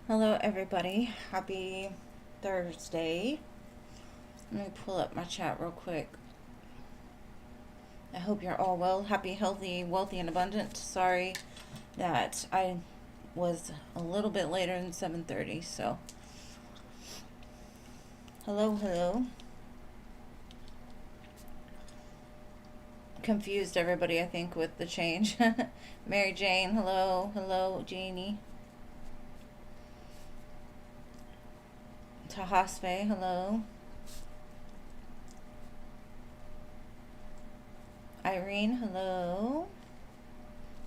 Hello, everybody. Happy Thursday. Let me pull up my chat real quick. I hope you're all well, happy, healthy, wealthy, and abundant. Sorry that I was a little bit later than 7:30, so hello. Confused everybody, I think, with the change. Mary Jane, hello, Jeannie. Tahaspe, hello. Irene, hello.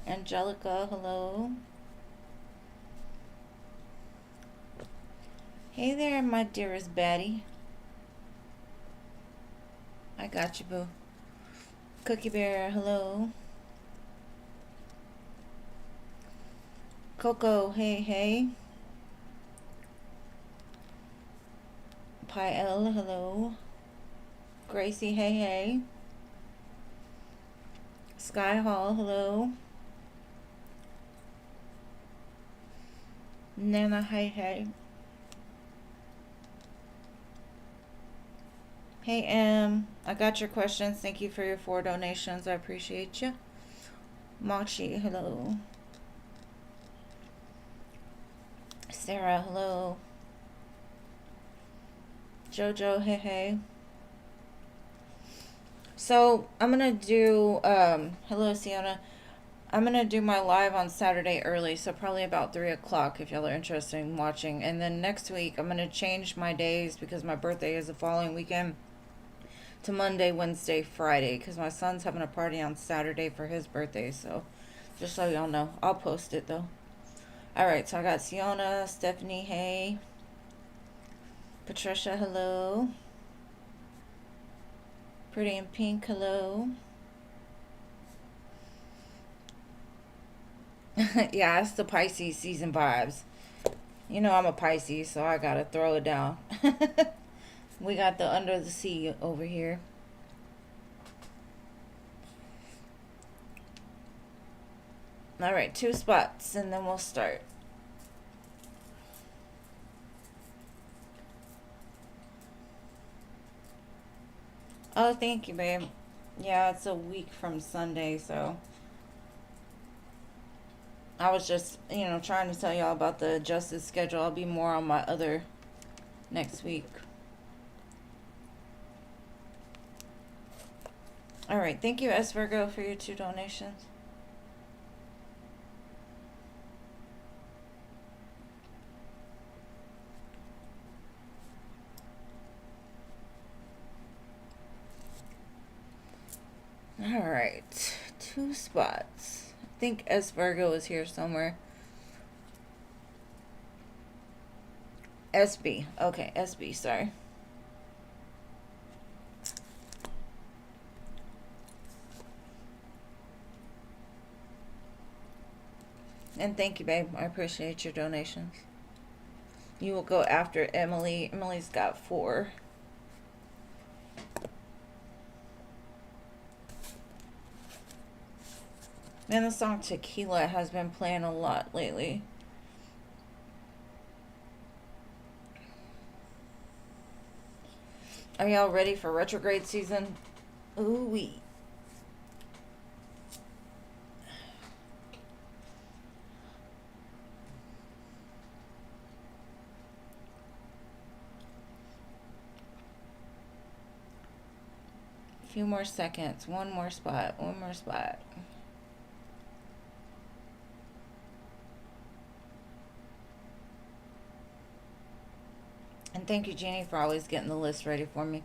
Angelica, hello. Hey there, my dearest Betty. I got you, boo. Cookie Bear, hello. Coco, hey. Pi L, hello. Gracie, hey. Sky Hall, hello. Nana, hey. Hey, I got your questions. Thank you for your 4 donations. I appreciate you. Machi, hello. Sarah, hello. Jojo, hey. So, I'm going to do, hello, Sienna. I'm going to do my live on Saturday early, so probably about 3 o'clock if y'all are interested in watching. And then next week, I'm going to change my days because my birthday is the following weekend to Monday, Wednesday, Friday, because my son's having a party on Saturday for his birthday, so just so y'all know. I'll post it, though. Alright, so I got Siona, Stephanie, hey. Patricia, hello. Pretty in Pink, hello. Yeah, it's the Pisces season vibes. You know I'm a Pisces, so I gotta throw it down. We got the under the sea over here. Alright, 2 spots, and then we'll start. Oh, thank you, babe. Yeah, it's a week from Sunday, so I was just, trying to tell y'all about the adjusted schedule. I'll be more on my other next week. Alright, thank you, S. Virgo, for your 2 donations. Alright, 2 spots. I think S. Virgo is here somewhere. SB. Okay, SB, sorry. And thank you, babe. I appreciate your donations. You will go after Emily. Emily's got 4. Man, the song Tequila has been playing a lot lately. Are y'all ready for retrograde season? Ooh-wee. A few more seconds. One more spot. And thank you, Jeannie, for always getting the list ready for me.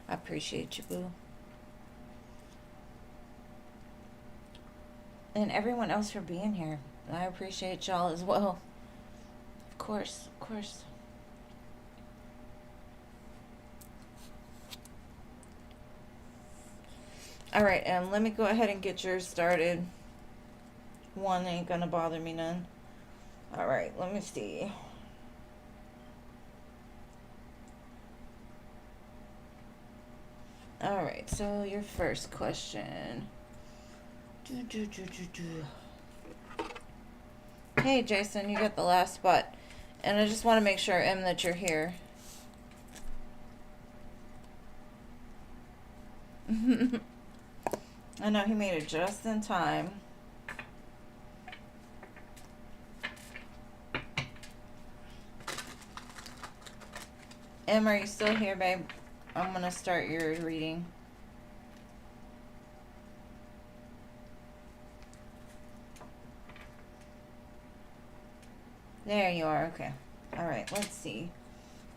I appreciate you, boo. And everyone else for being here. I appreciate y'all as well. Of course. Alright, let me go ahead and get yours started. 1 ain't gonna bother me none. Alright, let me see. Alright, so your first question. Hey, Jason, you got the last spot. And I just want to make sure, M, that you're here. I know he made it just in time. M, are you still here, babe? I'm going to start your reading. There you are. Okay. All right. Let's see.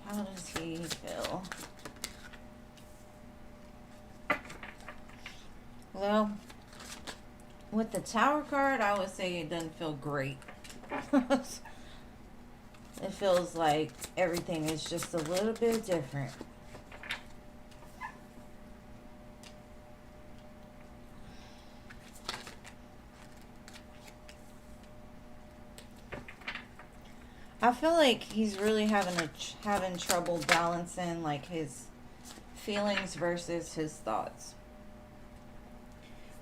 How does he feel? Well, with the Tower card, I would say it doesn't feel great. It feels like everything is just a little bit different. I feel like he's really having trouble balancing like his feelings versus his thoughts.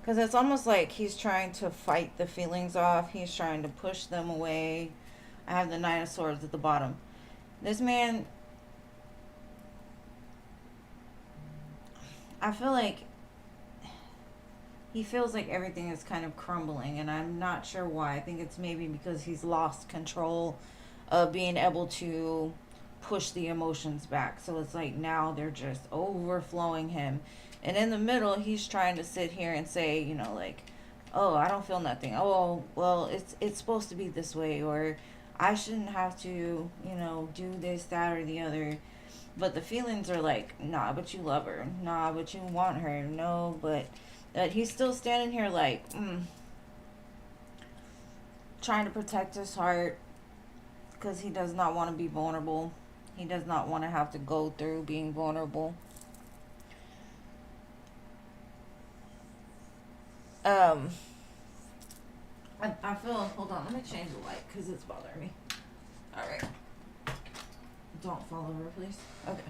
Because it's almost like he's trying to fight the feelings off. He's trying to push them away. I have the Nine of Swords at the bottom. This man, I feel like he feels like everything is kind of crumbling, and I'm not sure why. I think it's maybe because he's lost control of being able to push the emotions back. So it's like now they're just overflowing him. And in the middle, he's trying to sit here and say, you know, like, oh, I don't feel nothing. Oh, well, it's supposed to be this way, or I shouldn't have to, you know, do this, that, or the other. But the feelings are like, nah, but you love her. Nah, but you want her. No, but he's still standing here like, trying to protect his heart because he does not want to be vulnerable. He does not want to have to go through being vulnerable. I feel, hold on, let me change the light because it's bothering me. All right. Don't fall over, please. Okay.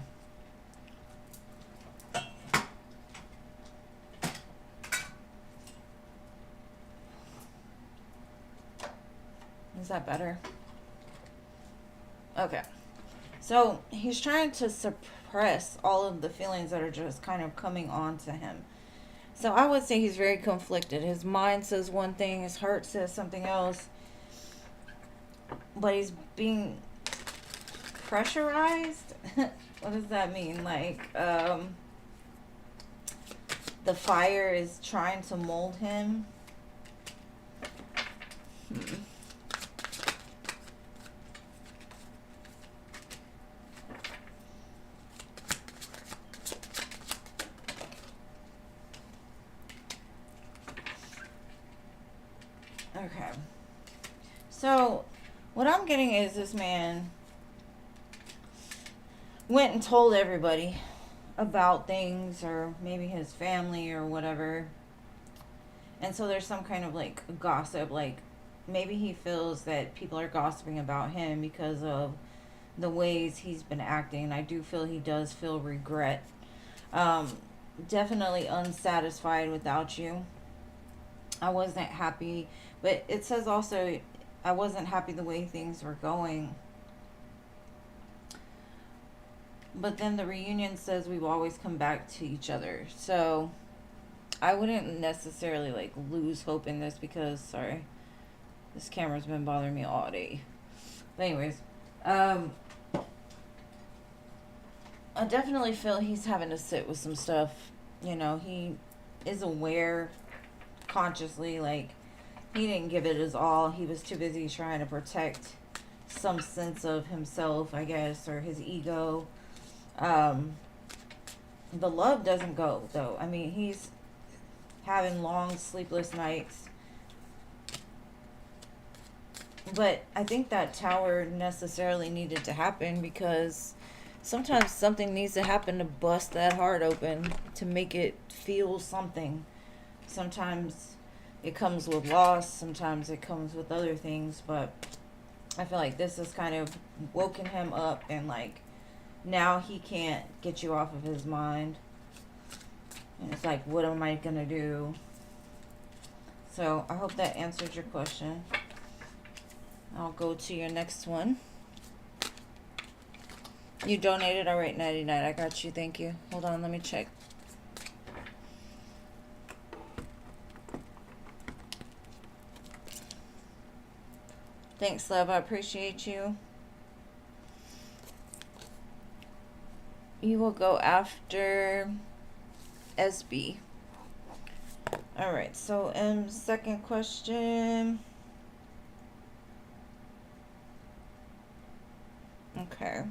Is that better? Okay. So he's trying to suppress all of the feelings that are just kind of coming on to him. So I would say he's very conflicted. His mind says one thing, his heart says something else. But he's being pressurized. What does that mean? Like, the fire is trying to mold him. Okay. So, what I'm getting is this man went and told everybody about things, or maybe his family or whatever. And so there's some kind of like gossip, like maybe he feels that people are gossiping about him because of the ways he's been acting. I do feel he does feel regret. Definitely unsatisfied without you. I wasn't happy, but it says also I wasn't happy the way things were going. But then the reunion says we've always come back to each other. So I wouldn't necessarily like lose hope in this because, sorry, this camera's been bothering me all day. But anyways, I definitely feel he's having to sit with some stuff. You know, he is aware consciously, like, he didn't give it his all. He was too busy trying to protect some sense of himself, I guess, or his ego. The love doesn't go, though. I mean, he's having long, sleepless nights. But I think that tower necessarily needed to happen because sometimes something needs to happen to bust that heart open, to make it feel something. Sometimes it comes with loss, sometimes it comes with other things, but I feel like this has kind of woken him up, and like now he can't get you off of his mind. And it's like, what am I gonna do? So I hope that answered your question. I'll go to your next one. You donated? All right, 99. I got you. Thank you. Hold on. Let me check. Thanks, love. I appreciate you. You will go after SB. All right. So, second question. Okay.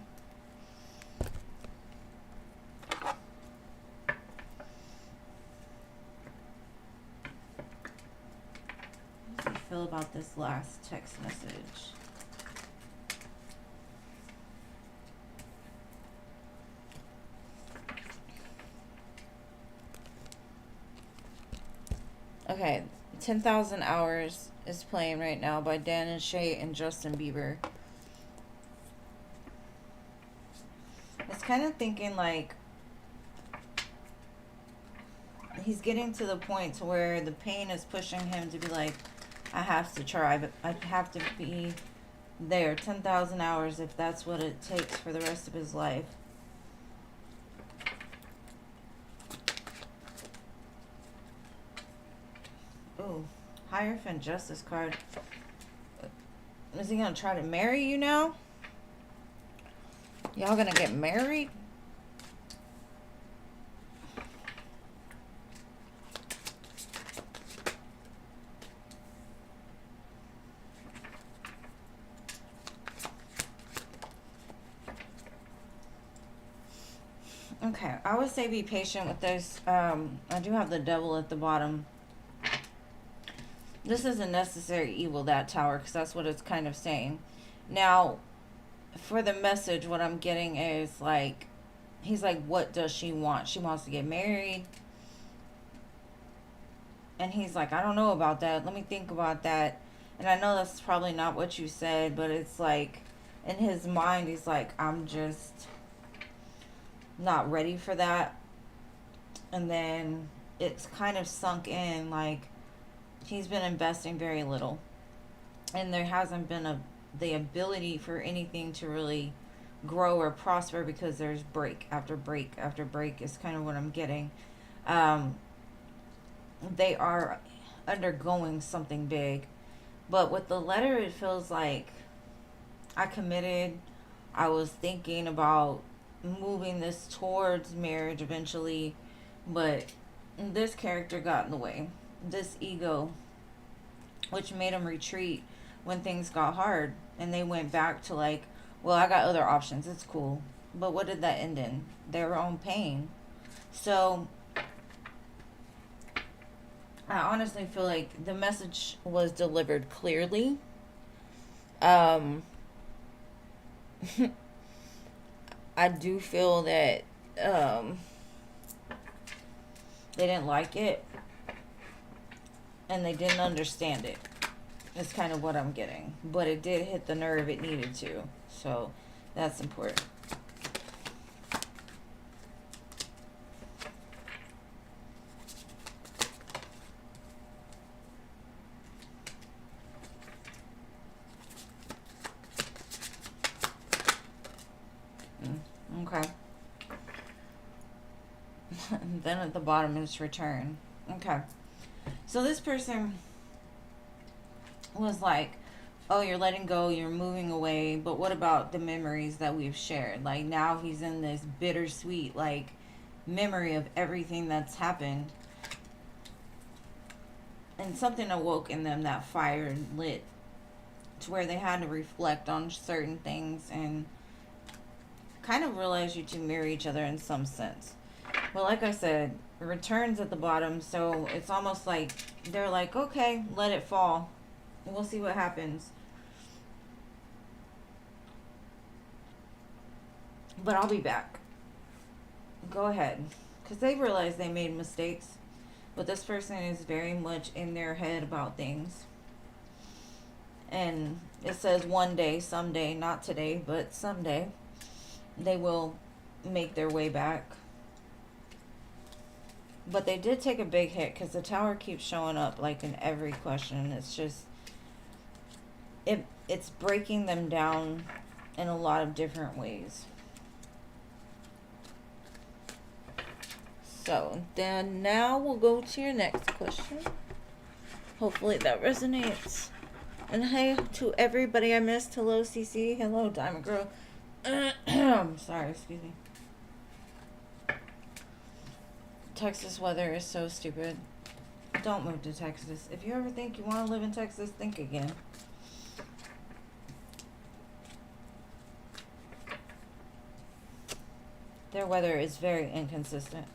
How do you feel about this last text message? Okay, 10,000 Hours is playing right now by Dan and Shay and Justin Bieber. It's kind of thinking like he's getting to the point to where the pain is pushing him to be like, I have to try, but I have to be there 10,000 hours if that's what it takes for the rest of his life. Ooh, Hierophant Justice card. Is he gonna try to marry you now? Y'all gonna get married? Okay, I would say be patient with this. I do have the devil at the bottom. This is a necessary evil, that tower, because that's what it's kind of saying. Now, for the message, what I'm getting is like, he's like, what does she want? She wants to get married. And he's like, I don't know about that. Let me think about that. And I know that's probably not what you said, but it's like, in his mind, he's like, I'm just not ready for that. And then it's kind of sunk in, like, he's been investing very little. And there hasn't been the ability for anything to really grow or prosper because there's break after break after break is kind of what I'm getting. They are undergoing something big. But with the letter, it feels like I committed. I was thinking about moving this towards marriage eventually. But this character got in the way. This ego, which made him retreat when things got hard. And they went back to like, well, I got other options. It's cool. But what did that end in? Their own pain. So I honestly feel like the message was delivered clearly. I do feel that they didn't like it and they didn't understand it. That's kind of what I'm getting. But it did hit the nerve it needed to. So that's important. Okay. Then at the bottom is return. Okay. So this person was like, oh, you're letting go, you're moving away, but what about the memories that we've shared? Like, now he's in this bittersweet, like, memory of everything that's happened. And something awoke in them, that fire lit, to where they had to reflect on certain things and kind of realize you two marry each other in some sense. But like I said, returns at the bottom, so it's almost like they're like, okay, let it fall. We'll see what happens. But I'll be back. Go ahead. Because they realize they made mistakes. But this person is very much in their head about things. And it says one day, someday, not today, but someday, they will make their way back. But they did take a big hit because the tower keeps showing up like in every question. It's just, it's breaking them down in a lot of different ways. So then now we'll go to your next question. Hopefully that resonates. And hey to everybody I missed. Hello CC. Hello Diamond Girl. Sorry, excuse me. Texas weather is so stupid. Don't move to Texas. If you ever think you want to live in Texas, think again. Their weather is very inconsistent.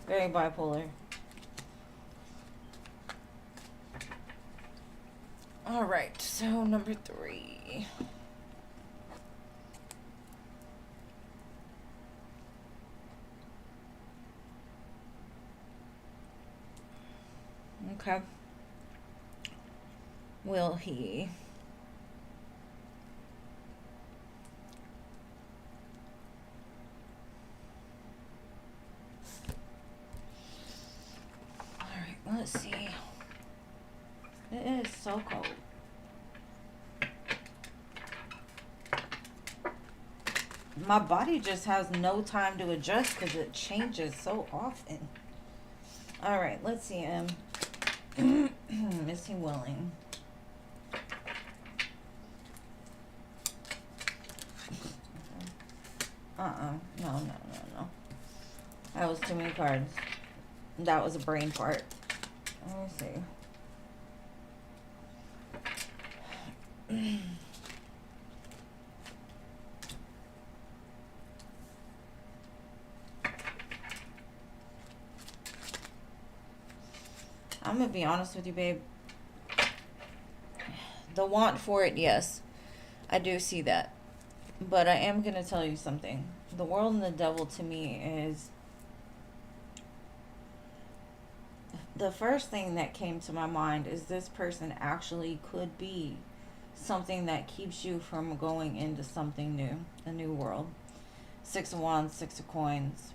Very bipolar. Alright, so number 3. Okay. Will he? Alright, let's see. It is so cold. My body just has no time to adjust because it changes so often. Alright, let's see him. Is he willing? No. That was too many cards. That was a brain fart. Let me see. I'm gonna be honest with you, babe. The want for it, yes. I do see that. But I am gonna tell you something. The world and the devil to me is... The first thing that came to my mind is this person actually could be something that keeps you from going into something new. A new world. 6 of Wands, 6 of Coins.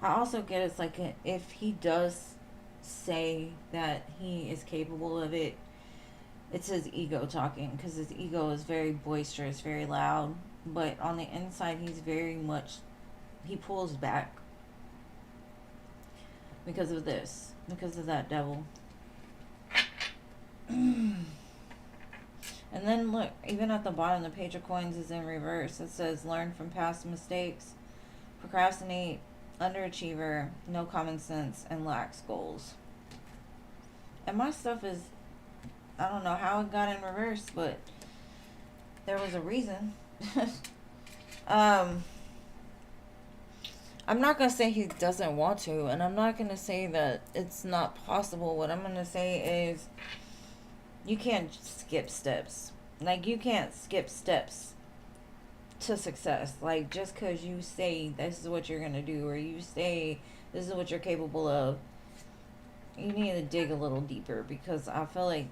I also get it's like if he does say that he is capable of it, it's his ego talking, because his ego is very boisterous, very loud, but on the inside he's very much, he pulls back because of this, because of that devil. And then look, even at the bottom, the Page of Coins is in reverse. It says learn from past mistakes, procrastinate, underachiever, no common sense, and lacks goals. And my stuff is, I don't know how it got in reverse, but there was a reason. I'm not going to say he doesn't want to, and I'm not going to say that it's not possible. What I'm going to say is you can't skip steps. Like, you can't skip steps to success. Like, just because you say this is what you're going to do, or you say this is what you're capable of, you need to dig a little deeper, because I feel like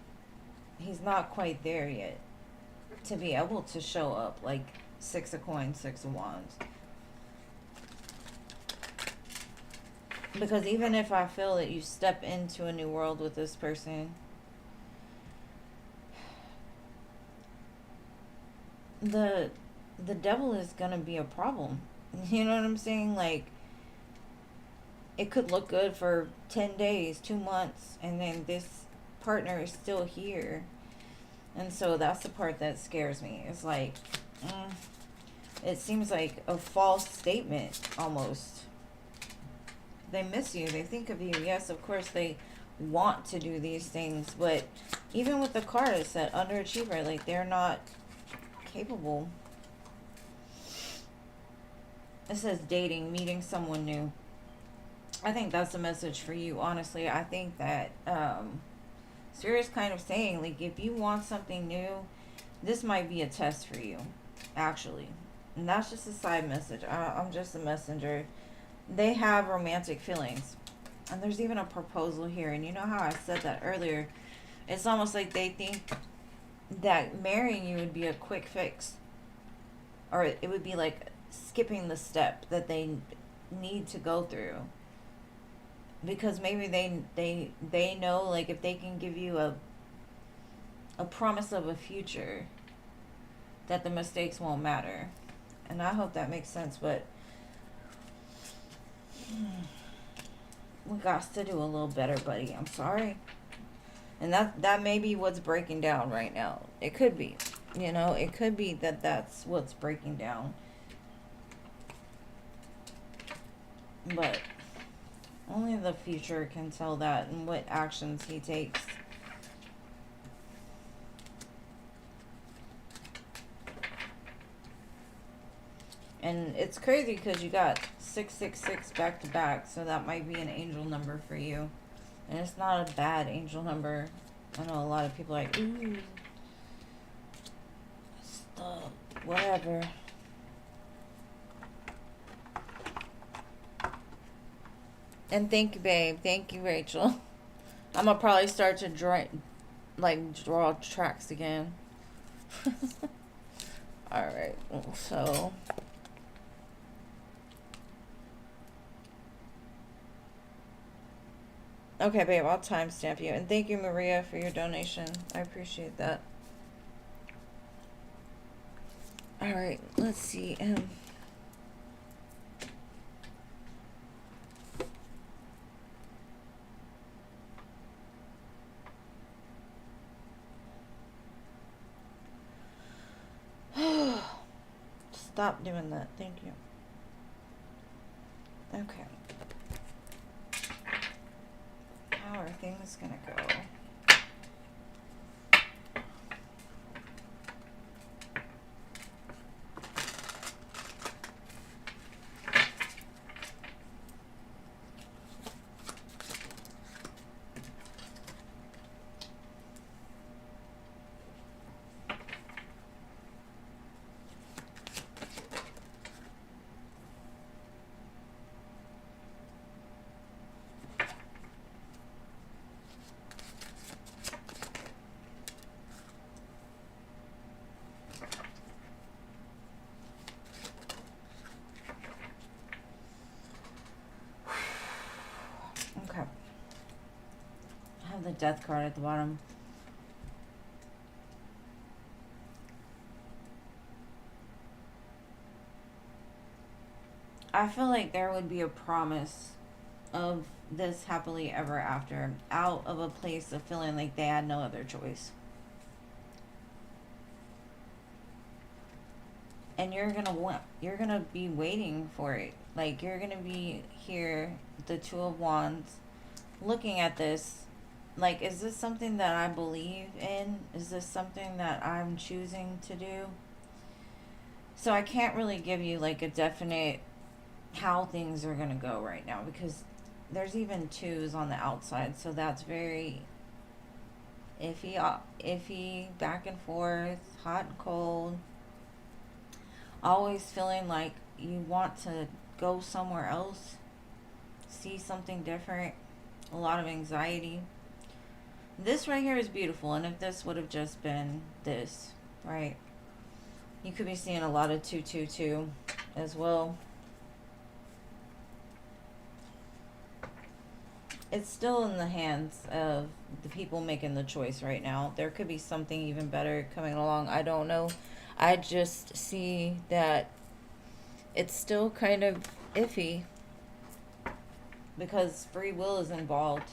he's not quite there yet to be able to show up like 6 of Coins, 6 of Wands. Because even if I feel that you step into a new world with this person, the devil is gonna be a problem. You know what I'm saying? Like, it could look good for 10 days, 2 months, and then this partner is still here. And so that's the part that scares me. It's like, it seems like a false statement almost. They miss you. They think of you. Yes, of course they want to do these things, but even with the card, it's that underachiever. Like, they're not capable. It says dating, meeting someone new. I think that's a message for you, honestly. I think that Spirit's kind of saying, like, if you want something new, this might be a test for you, actually. And that's just a side message. I'm just a messenger. They have romantic feelings. And there's even a proposal here. And you know how I said that earlier? It's almost like they think that marrying you would be a quick fix. Or it would be like skipping the step that they need to go through. Because maybe they know, like, if they can give you a promise of a future, that the mistakes won't matter. And I hope that makes sense, but we got to do a little better, buddy. I'm sorry. And that may be what's breaking down right now. It could be. You know, it could be that that's what's breaking down. But only the future can tell that and what actions he takes. And it's crazy because you got 666 back to back, so that might be an angel number for you. And it's not a bad angel number. I know a lot of people are like, ooh, stop, whatever. And thank you, babe. Thank you, Rachel. I'm gonna probably start to draw tracks again. Alright, so okay, babe, I'll timestamp you. And thank you, Maria, for your donation. I appreciate that. Alright, let's see. Stop doing that. Thank you. Okay. How are things gonna go? Okay. I have the death card at the bottom. I feel like there would be a promise of this happily ever after out of a place of feeling like they had no other choice. And you're gonna be waiting for it. Like, you're gonna be here, the Two of Wands, looking at this. Like, is this something that I believe in? Is this something that I'm choosing to do? So I can't really give you like a definite how things are gonna go right now, because there's even twos on the outside, so that's very iffy, back and forth, hot and cold, always feeling like you want to go somewhere else, see something different, a lot of anxiety. This right here is beautiful, and if this would have just been this, right, you could be seeing a lot of 222 as well. It's still in the hands of the people making the choice right now. There could be something even better coming along. I don't know. I just see that it's still kind of iffy because free will is involved.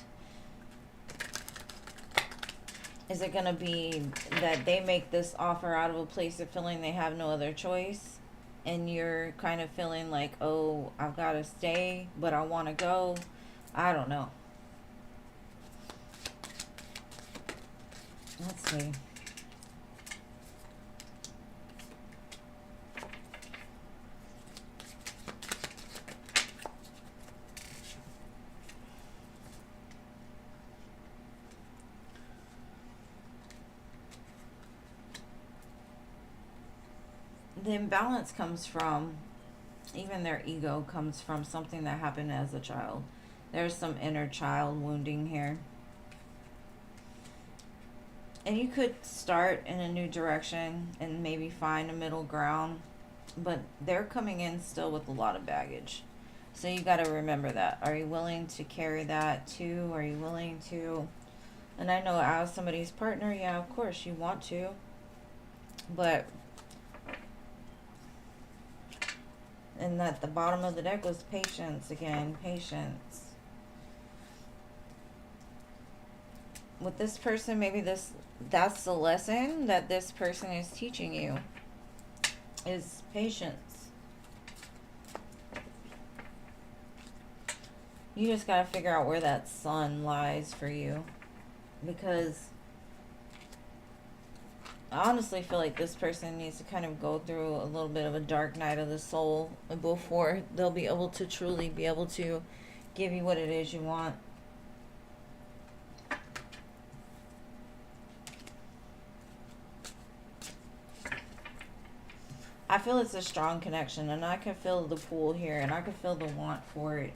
Is it going to be that they make this offer out of a place of feeling they have no other choice? And you're kind of feeling like, oh, I've got to stay, but I want to go. I don't know. Let's see. The imbalance comes from, even their ego comes from something that happened as a child. There's some inner child wounding here. And you could start in a new direction and maybe find a middle ground, but they're coming in still with a lot of baggage. So you got to remember that. Are you willing to carry that too? Are you willing to? And I know as somebody's partner, yeah, of course you want to. But And at the bottom of the deck was patience again. Patience. With this person, maybe that's the lesson that this person is teaching you, is patience. You just got to figure out where that sun lies for you, because I honestly feel like this person needs to kind of go through a little bit of a dark night of the soul before they'll be able to truly be able to give you what it is you want. I feel it's a strong connection, and I can feel the pull here, and I can feel the want for it.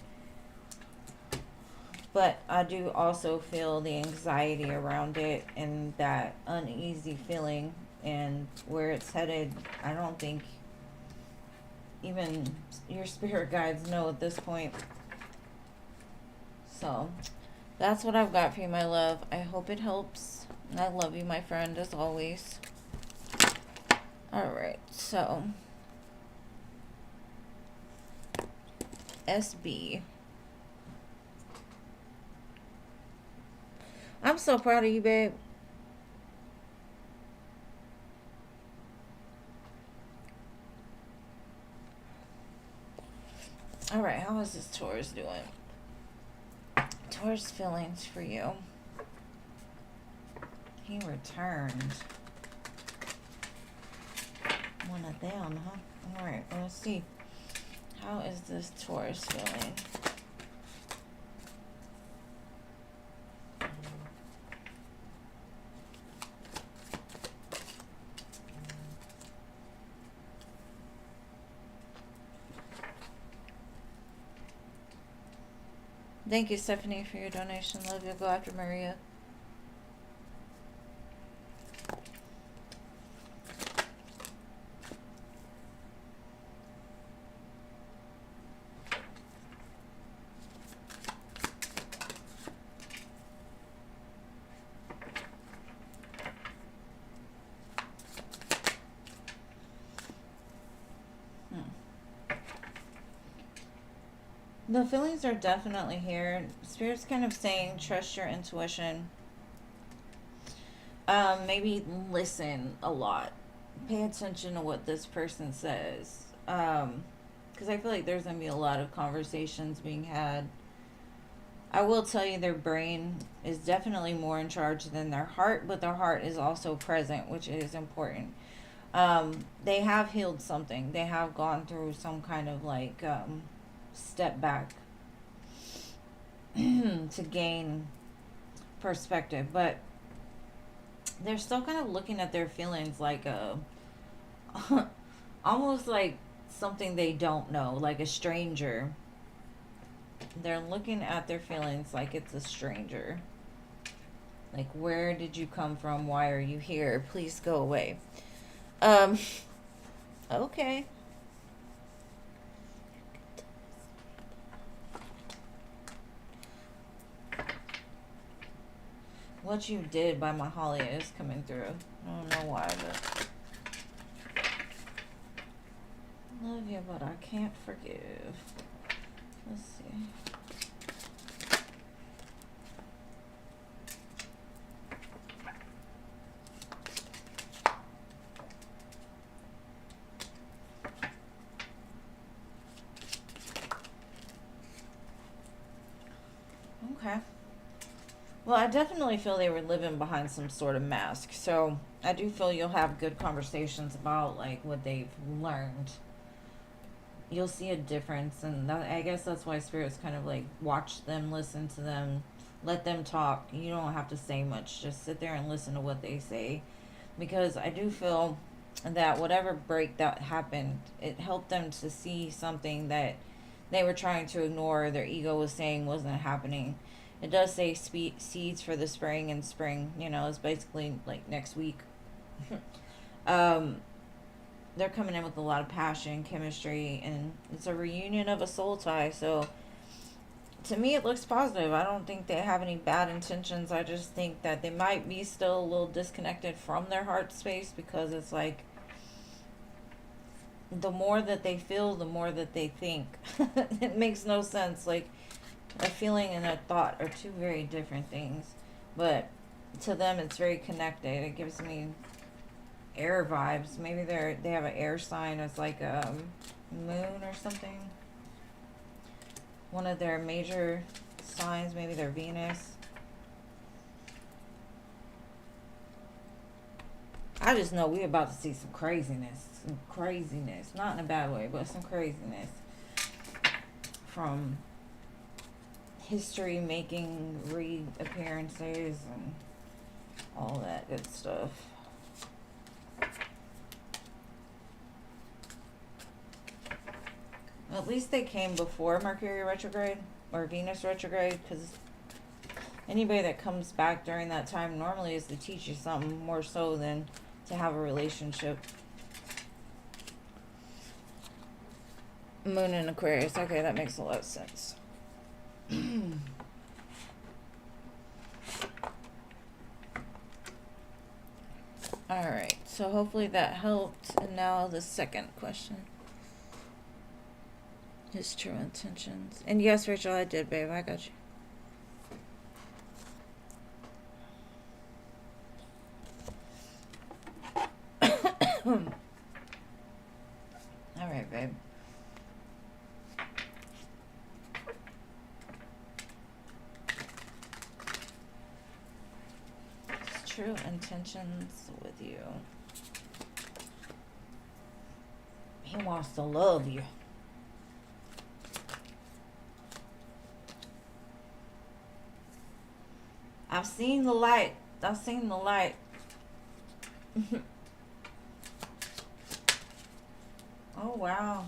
But I do also feel the anxiety around it and that uneasy feeling, and where it's headed. I don't think even your spirit guides know at this point. So that's what I've got for you, my love. I hope it helps. And I love you, my friend, as always. Alright, so SB. I'm so proud of you, babe. Alright, how is this Taurus doing? Taurus feelings for you. He returned. One of them, huh? Alright, let's see. How is this Taurus feeling? Thank you, Stephanie, for your donation. Love you. Go after Maria. The feelings are definitely here. Spirit's kind of saying trust your intuition. Maybe listen a lot. Pay attention to what this person says. Because I feel like there's going to be a lot of conversations being had. I will tell you their brain is definitely more in charge than their heart, but their heart is also present, which is important. They have healed something. They have gone through some kind of like step back to gain perspective, but they're still kind of looking at their feelings like a almost like something they don't know, like a stranger. They're looking at their feelings like it's a stranger. Like, where did you come from? Why are you here? Please go away. Okay. What You Did by Mahalia is coming through. I don't know why, but love you, but I can't forgive. Let's see. Okay. Well, I definitely feel they were living behind some sort of mask. So I do feel you'll have good conversations about like what they've learned. You'll see a difference, and that, I guess that's why Spirit's kind of like watch them, listen to them, let them talk. You don't have to say much. Just sit there and listen to what they say, because I do feel that whatever break that happened, it helped them to see something that they were trying to ignore. Their ego was saying wasn't happening. It does say seeds for the spring, and spring, you know, is basically like next week. They're coming in with a lot of passion, chemistry, and it's a reunion of a soul tie. So to me, it looks positive. I don't think they have any bad intentions. I just think that they might be still a little disconnected from their heart space, because it's like the more that they feel, the more that they think. It makes no sense. Like, a feeling and a thought are two very different things. But to them, it's very connected. It gives me air vibes. Maybe they have an air sign as like a moon or something. One of their major signs, maybe they're Venus. I just know we're about to see some craziness. Some craziness. Not in a bad way, but some craziness. From history making reappearances and all that good stuff. At least they came before Mercury retrograde or Venus retrograde, because anybody that comes back during that time normally is to teach you something more so than to have a relationship. Moon in Aquarius. Okay, that makes a lot of sense. Alright, so hopefully that helped. And now the second question. His true intentions. And yes, Rachel, I did, babe. I got you. Alright, babe. His true intentions with you. He wants to love you. I've seen the light. I've seen the light. Oh, wow.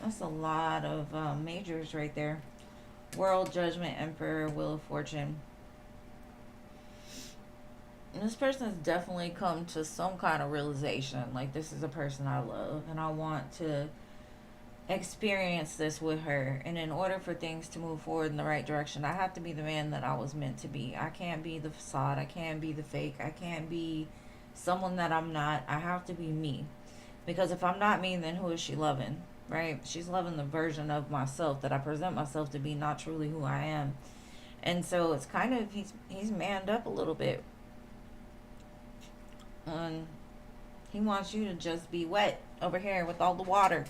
That's a lot of majors right there. World, Judgment, Emperor, Wheel of Fortune. And this person has definitely come to some kind of realization. Like, this is a person I love, and I want to experience this with her. And in order for things to move forward in the right direction, I have to be the man that I was meant to be. I can't be the facade. I can't be the fake. I can't be someone that I'm not. I have to be me. Because if I'm not me, then who is she loving? Right? She's loving the version of myself that I present myself to be, not truly who I am. And so it's kind of, he's manned up a little bit. And he wants you to just be wet over here with all the water.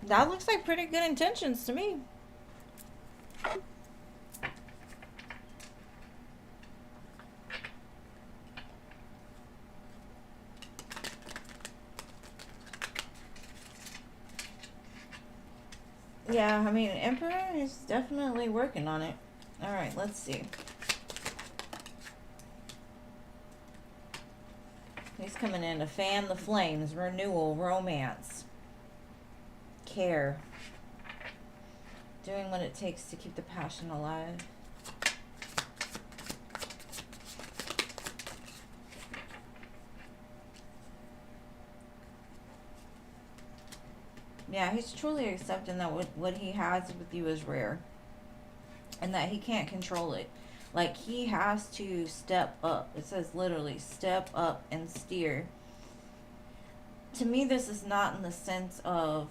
That looks like pretty good intentions to me. Yeah, I mean, Emperor is definitely working on it. Alright, let's see. He's coming in to fan the flames, renewal, romance, care, doing what it takes to keep the passion alive. Yeah, he's truly accepting that what he has with you is rare, and that he can't control it. Like, he has to step up. It says literally, step up and steer. To me, this is not in the sense of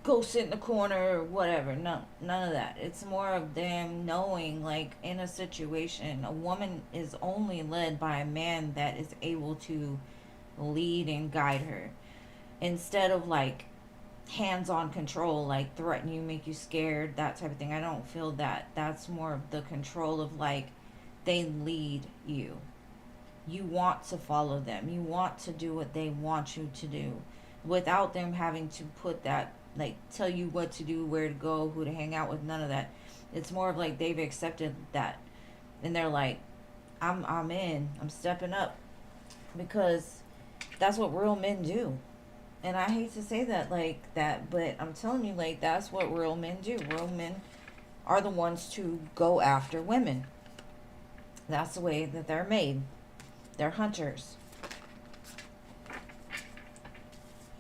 go sit in the corner or whatever. No, none of that. It's more of them knowing, like, in a situation, a woman is only led by a man that is able to lead and guide her. Instead of, like, hands-on control, like threaten you, make you scared, that type of thing. I don't feel that. That's more of the control of, like, they lead you. You want to follow them. You want to do what they want you to do without them having to put that, like, tell you what to do, where to go, who to hang out with, none of that. It's more of like they've accepted that, and they're like, I'm in. I'm stepping up, because that's what real men do. And I hate to say that like that, but I'm telling you, like, that's what real men do. Real men are the ones to go after women. That's the way that they're made. They're hunters.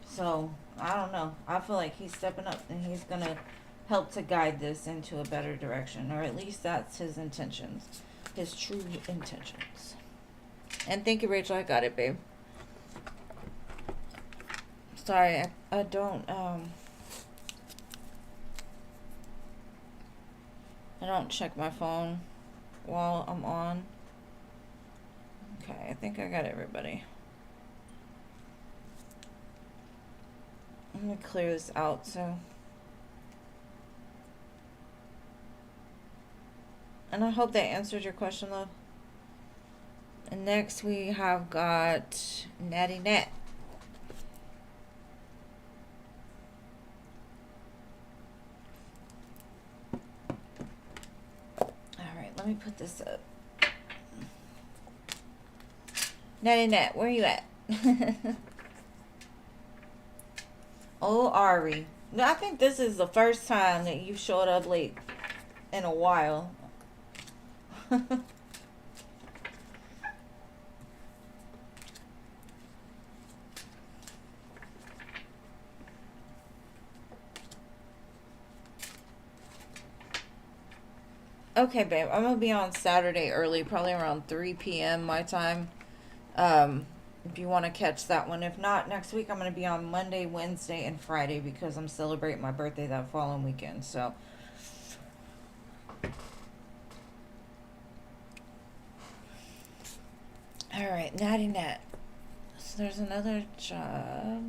So, I don't know. I feel like he's stepping up, and he's gonna help to guide this into a better direction, or at least that's his intentions, his true intentions. And thank you, Rachel. I got it, babe. Sorry, I don't check my phone while I'm on. Okay, I think I got everybody. I'm gonna clear this out so. And I hope that answered your question, love. And next we have got Natty Nat. Alright, let me put this up. Natty Nat, where are you at? Oh, Ari. I think this is the first time that you showed up late in a while. Okay, babe. I'm gonna be on Saturday early, probably around 3 p.m. my time. If you want to catch that one. If not, next week I'm gonna be on Monday, Wednesday, and Friday because I'm celebrating my birthday that following weekend. So. Alright, Natty Nat. So there's another job.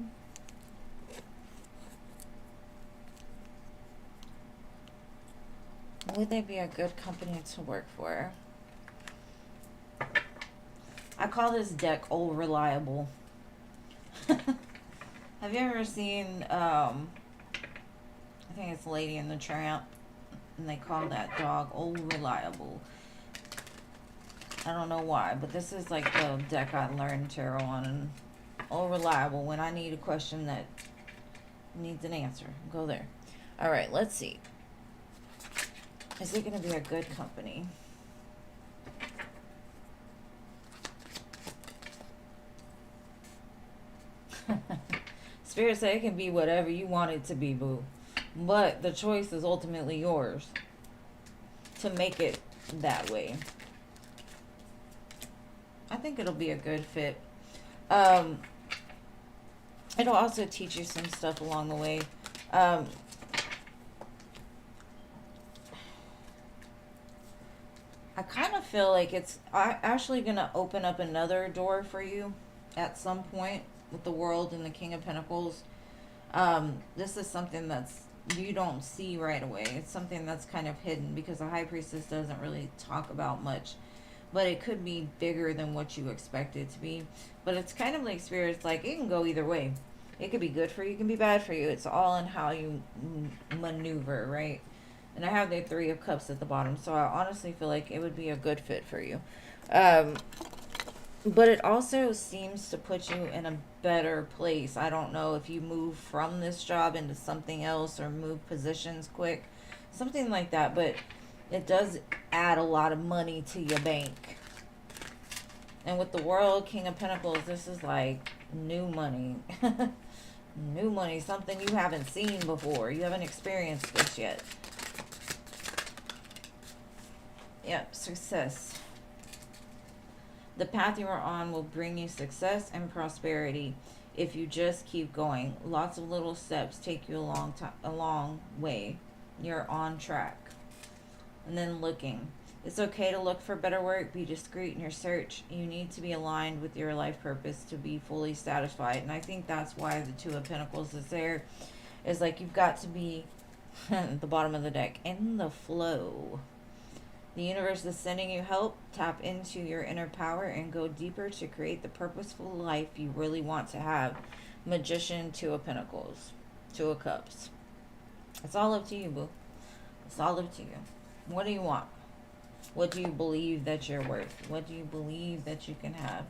Would they be a good company to work for? I call this deck Old Reliable. Have you ever seen, I think it's Lady and the Tramp, and they call that dog Old Reliable. I don't know why, but this is like the deck I learned tarot on, and Old Reliable, when I need a question that needs an answer, go there. Alright, let's see. Is it going to be a good company? Spirit said it can be whatever you want it to be, boo. But the choice is ultimately yours to make it that way. I think it'll be a good fit. It'll also teach you some stuff along the way. I kind of feel like it's actually going to open up another door for you at some point with the World and the King of Pentacles. This is something that's you don't see right away. It's something that's kind of hidden because the High Priestess doesn't really talk about much. But it could be bigger than what you expect it to be. But it's kind of like Spirit's like, it can go either way. It could be good for you, it can be bad for you. It's all in how you maneuver, right? And I have the Three of Cups at the bottom, so I honestly feel like it would be a good fit for you. But it also seems to put you in a better place. I don't know if you move from this job into something else or move positions quick. Something like that, but it does add a lot of money to your bank. And with the World, King of Pentacles, this is like new money. New money, something you haven't seen before. You haven't experienced this yet. Yep, success. The path you are on will bring you success and prosperity if you just keep going. Lots of little steps take you a long way. You're on track. And then looking. It's okay to look for better work. Be discreet in your search. You need to be aligned with your life purpose to be fully satisfied. And I think that's why the Two of Pentacles is there. Is like you've got to be at the bottom of the deck in the flow. The universe is sending you help. Tap into your inner power and go deeper to create the purposeful life you really want to have. Magician, Two of Pentacles, Two of Cups. It's all up to you, boo. It's all up to you. What do you want? What do you believe that you're worth? What do you believe that you can have?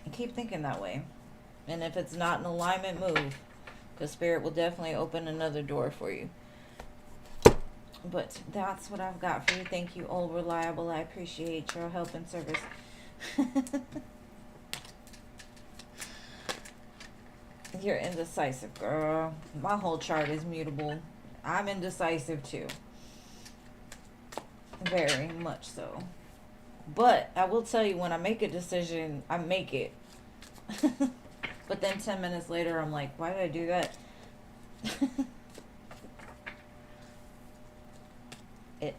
And keep thinking that way. And if it's not in alignment, move. Because Spirit will definitely open another door for you. But that's what I've got for you. Thank you, Old Reliable. I appreciate your help and service. You're indecisive, girl. My whole chart is mutable. I'm indecisive too. Very much so. But I will tell you, when I make a decision, I make it. But then 10 minutes later, I'm like, why did I do that?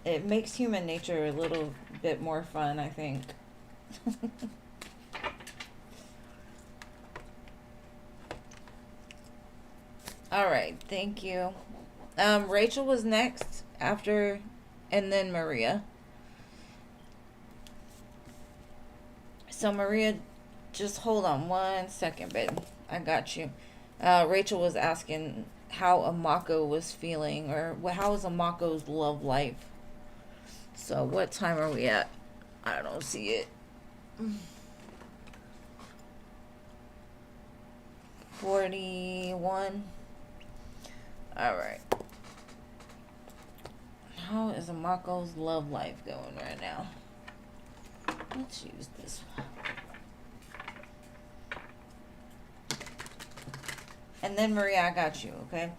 It makes human nature a little bit more fun, I think. All right, thank you. Rachel was next after, and then Maria. So Maria, just hold on 1 second, babe. I got you. Rachel was asking how Amako was feeling, or how was Amako's love life. So what time are we at? I don't see it. 41. All right. How is Amako's love life going right now? Let's use this one. And then Maria, I got you, okay?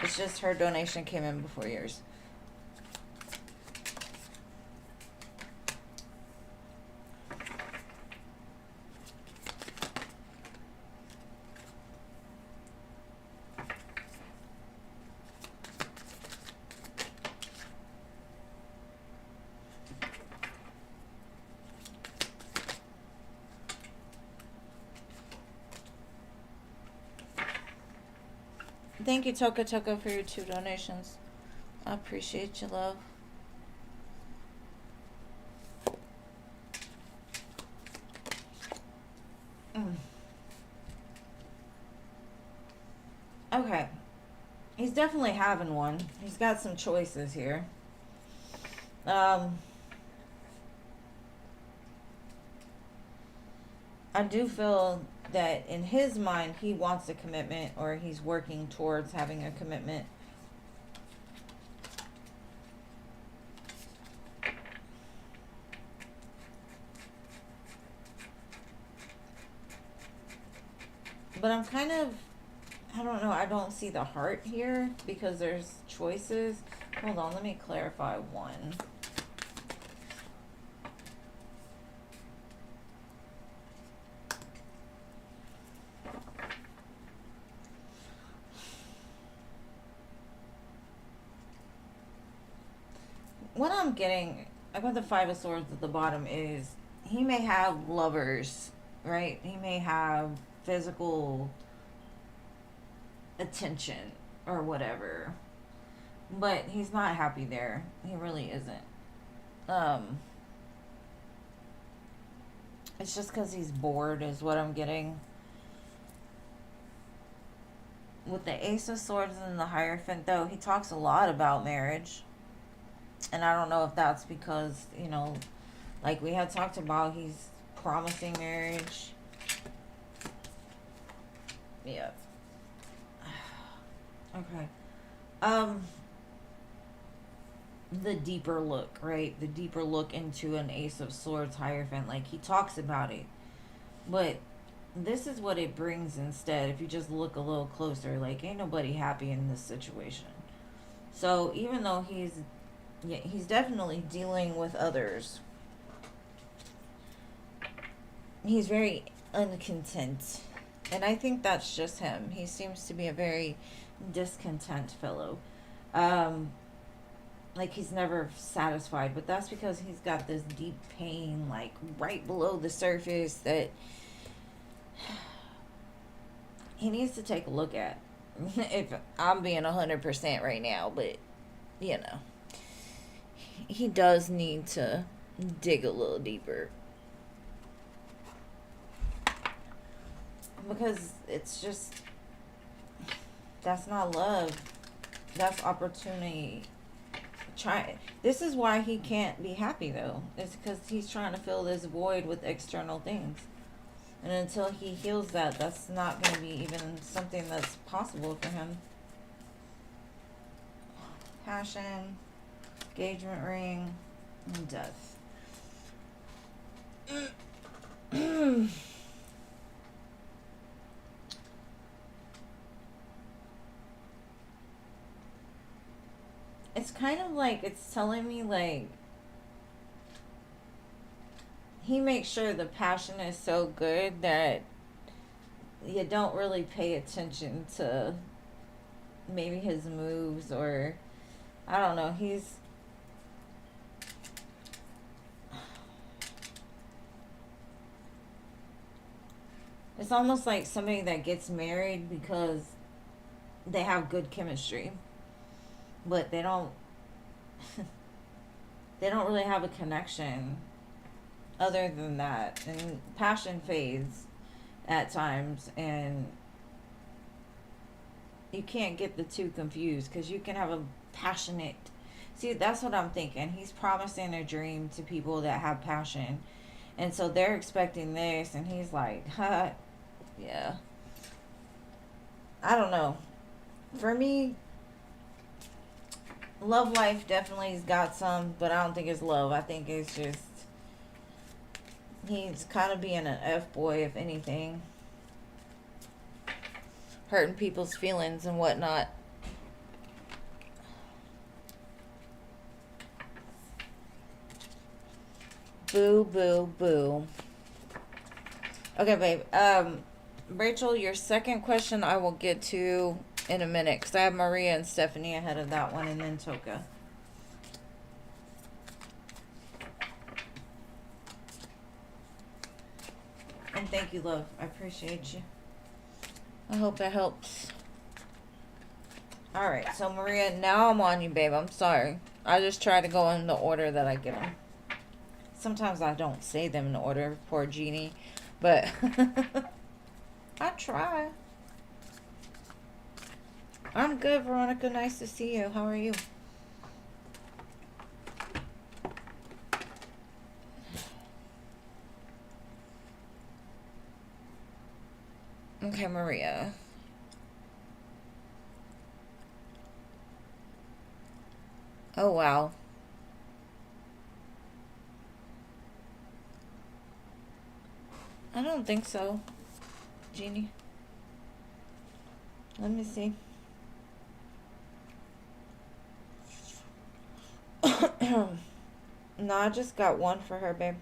It's just her donation came in before yours. Thank you, Toka Toka, for your 2 donations. I appreciate you, love. Okay. He's definitely having one. He's got some choices here. I do feel that in his mind, he wants a commitment, or he's working towards having a commitment. But I'm kind of, I don't know, I don't see the heart here because there's choices. Hold on, let me clarify one. What I'm getting, I got the 5 of Swords at the bottom, is he may have lovers, right? He may have physical attention or whatever, but he's not happy there. He really isn't. It's just because he's bored is what I'm getting. With the Ace of Swords and the Hierophant, though, he talks a lot about marriage. And I don't know if that's because, you know, like we had talked about, he's promising marriage. Yeah. Okay. The deeper look, right? The deeper look into an Ace of Swords Hierophant. Like, he talks about it. But this is what it brings instead. If you just look a little closer, like, ain't nobody happy in this situation. So even though he's definitely dealing with others, he's very uncontent. And I think that's just him. He seems to be a very discontent fellow. Like, he's never satisfied, but that's because he's got this deep pain, like, right below the surface that he needs to take a look at. If I'm being 100% right now, but, you know, he does need to dig a little deeper. Because it's just, that's not love. That's opportunity. This is why he can't be happy, though. It's because he's trying to fill this void with external things. And until he heals that, that's not going to be even something that's possible for him. Passion, engagement ring, and death. it's kind of like it's telling me like he makes sure the passion is so good that you don't really pay attention to maybe his moves, or I don't know. It's almost like somebody that gets married because they have good chemistry, but they don't really have a connection other than that. And passion fades at times, and you can't get the two confused, because you can have a passionate, see, that's what I'm thinking. He's promising a dream to people that have passion, and so they're expecting this, and he's like, huh, yeah, I don't know. For me, love life definitely has got some, but I don't think it's love. I think it's just he's kind of being an F-boy, if anything, hurting people's feelings and whatnot. Boo, boo, boo. Okay, babe. Rachel, your second question I will get to in a minute, because I have Maria and Stephanie ahead of that one, and then Toka. And thank you, love. I appreciate you. I hope it helps. Alright, so Maria, now I'm on you, babe. I'm sorry. I just try to go in the order that I get them. Sometimes I don't say them in order, poor Jeannie, but I try. I'm good, Veronica. Nice to see you. How are you? Okay, Maria. Oh, wow. I don't think so, Jeannie. Let me see. No, I just got one for her, babe.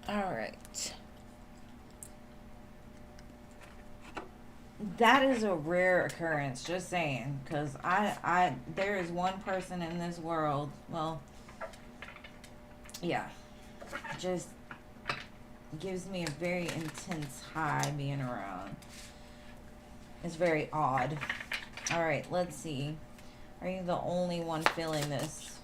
Alright. That is a rare occurrence, just saying. Because there is one person in this world, well, yeah, just gives me a very intense high being around. It's very odd. Alright, let's see. Are you the only one feeling this?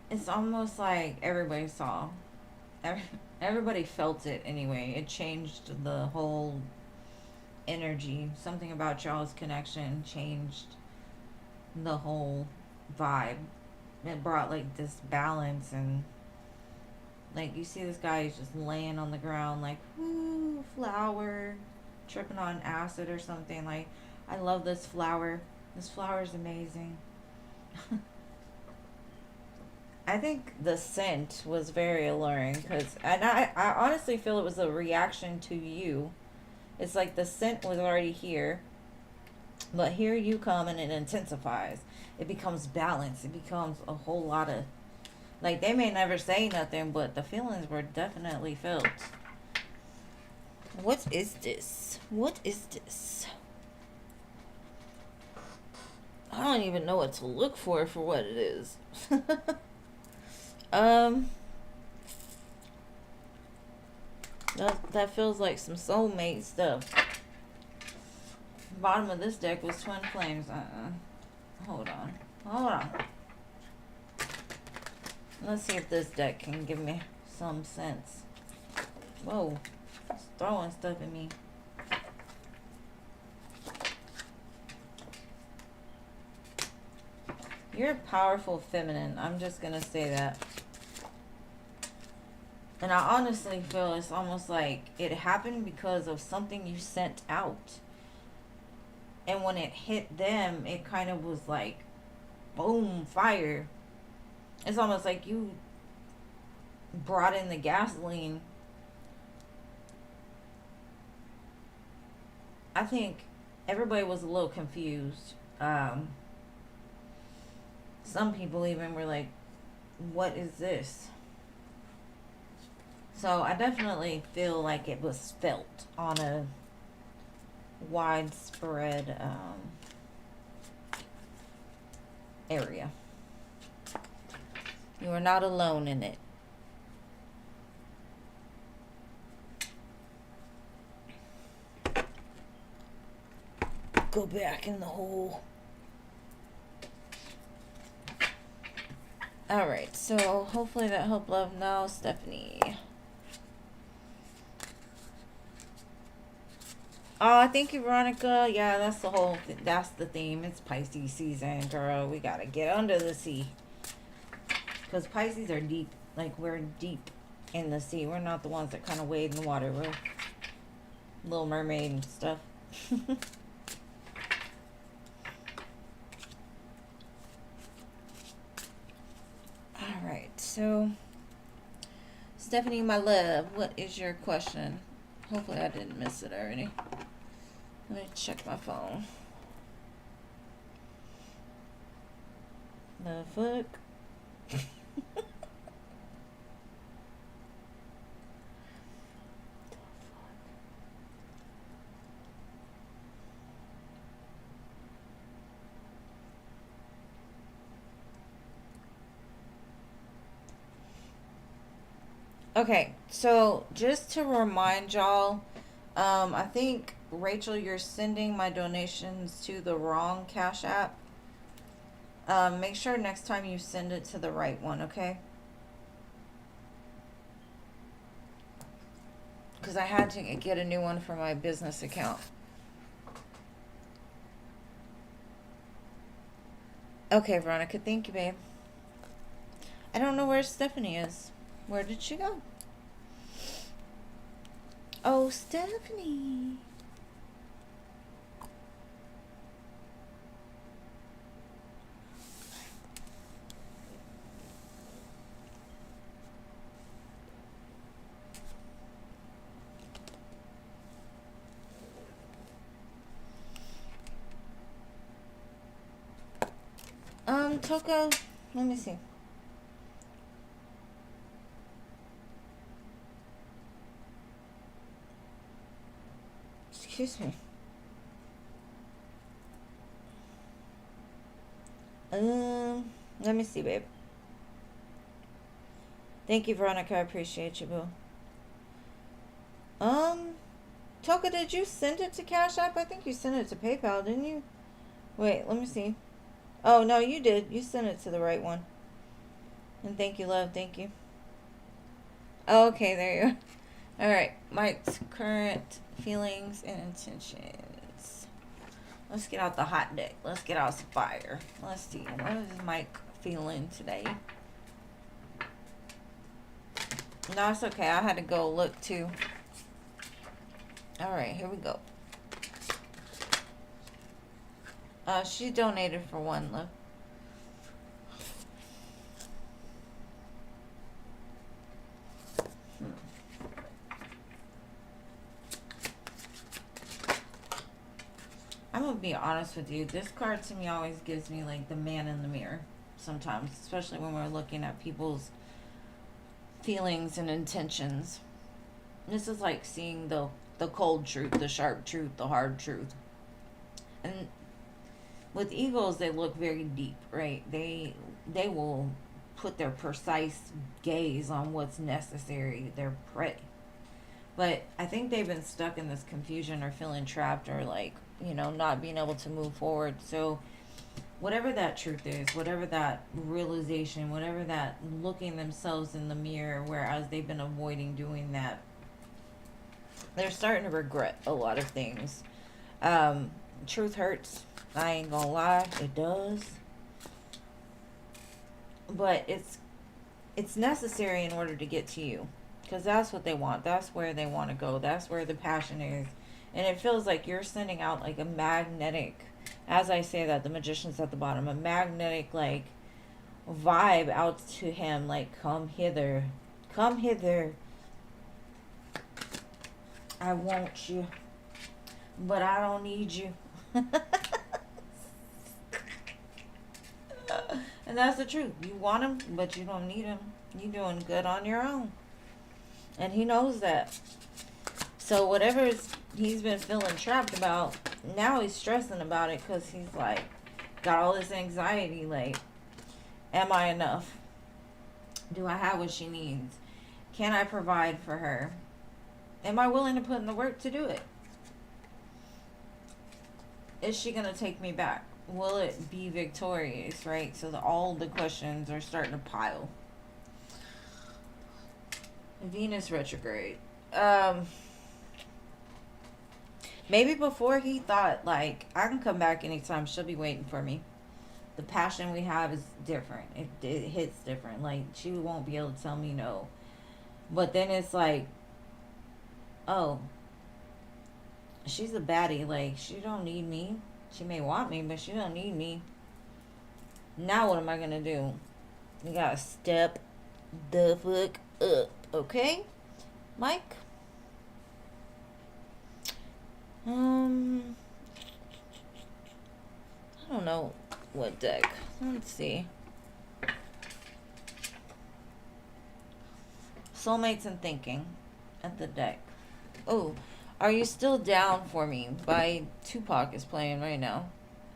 It's almost like everybody saw. Everybody felt it anyway. It changed the whole energy. Something about y'all's connection changed the whole vibe. It brought like this balance, and like you see this guy is just laying on the ground like, whoo, flower, tripping on acid or something. Like, I love this flower. This flower is amazing. I think the scent was very alluring, and I honestly feel it was a reaction to you. It's like the scent was already here, but here you come and it intensifies. It becomes balanced. It becomes a whole lot of, like, they may never say nothing, but the feelings were definitely felt. What is this? What is this? I don't even know what to look for what it is. That feels like some soulmate stuff. Bottom of this deck was Twin Flames. Hold on. Let's see if this deck can give me some sense. Whoa, it's throwing stuff at me. You're a powerful feminine. I'm just going to say that. And I honestly feel it's almost like it happened because of something you sent out. And when it hit them, it kind of was like, boom, fire. It's almost like you brought in the gasoline. I think everybody was a little confused. Some people even were like, what is this? So I definitely feel like it was felt on a widespread area. You are not alone in it. Go back in the hole. Alright, so hopefully that helped, love. Now, Stephanie. Oh, thank you, Veronica. Yeah, that's the whole that's the theme. It's Pisces season, girl. We gotta get under the sea. Because Pisces are deep. Like, we're deep in the sea. We're not the ones that kind of wade in the water. We're Little Mermaid and stuff. Alright, so Stephanie, my love, what is your question? Hopefully I didn't miss it already. Let me check my phone. The fuck? Okay, so just to remind y'all, I think, Rachel, you're sending my donations to the wrong Cash App. Make sure next time you send it to the right one, okay? Because I had to get a new one for my business account. Okay, Veronica, thank you, babe. I don't know where Stephanie is. Where did she go? Oh, Stephanie. Toko, let me see. Excuse me. Let me see, babe. Thank you, Veronica. I appreciate you, boo. Toka, did you send it to Cash App? I think you sent it to PayPal, didn't you? Wait, let me see. Oh, no, you did. You sent it to the right one. And thank you, love. Thank you. Oh, okay, there you are. Alright, Mike's current feelings and intentions. Let's get out the hot deck. Let's get out some fire. Let's see. What is Mike feeling today? No, it's okay. I had to go look too. Alright, here we go. She donated for one, look. I'm gonna be honest with you. This card to me always gives me like the man in the mirror sometimes, especially when we're looking at people's feelings and intentions. This is like seeing the cold truth, the sharp truth, the hard truth. And with eagles, they look very deep, right? They will put their precise gaze on what's necessary, their prey. But I think they've been stuck in this confusion or feeling trapped or like, you know, not being able to move forward. So whatever that truth is, whatever that realization, whatever that looking themselves in the mirror, whereas they've been avoiding doing that, they're starting to regret a lot of things. Truth hurts. I ain't gonna lie, it does. but it's necessary in order to get to you, because that's what they want. That's where they want to go. That's where the passion is. And it feels like you're sending out like a magnetic, as I say that, the magician's at the bottom, a magnetic like vibe out to him, like, come hither, come hither, I want you, but I don't need you. And that's the truth. You want him, but you don't need him. You're doing good on your own. And he knows that. So whatever he's been feeling trapped about, now he's stressing about it, because he's like, got all this anxiety, like, am I enough? Do I have what she needs? Can I provide for her? Am I willing to put in the work to do it? Is she going to take me back? Will it be victorious, right? So all the questions are starting to pile. Venus retrograde. Maybe before he thought, like, I can come back anytime, she'll be waiting for me. The passion we have is different. It hits different. Like, she won't be able to tell me no. But then it's like, oh, she's a baddie. Like, she don't need me. She may want me, but she don't need me. Now what am I gonna do? You gotta step the fuck up, okay, Mike? I don't know what deck. Let's see. Soulmates and Thinking at the deck. Oh, Are You Still Down For Me by Tupac is playing right now.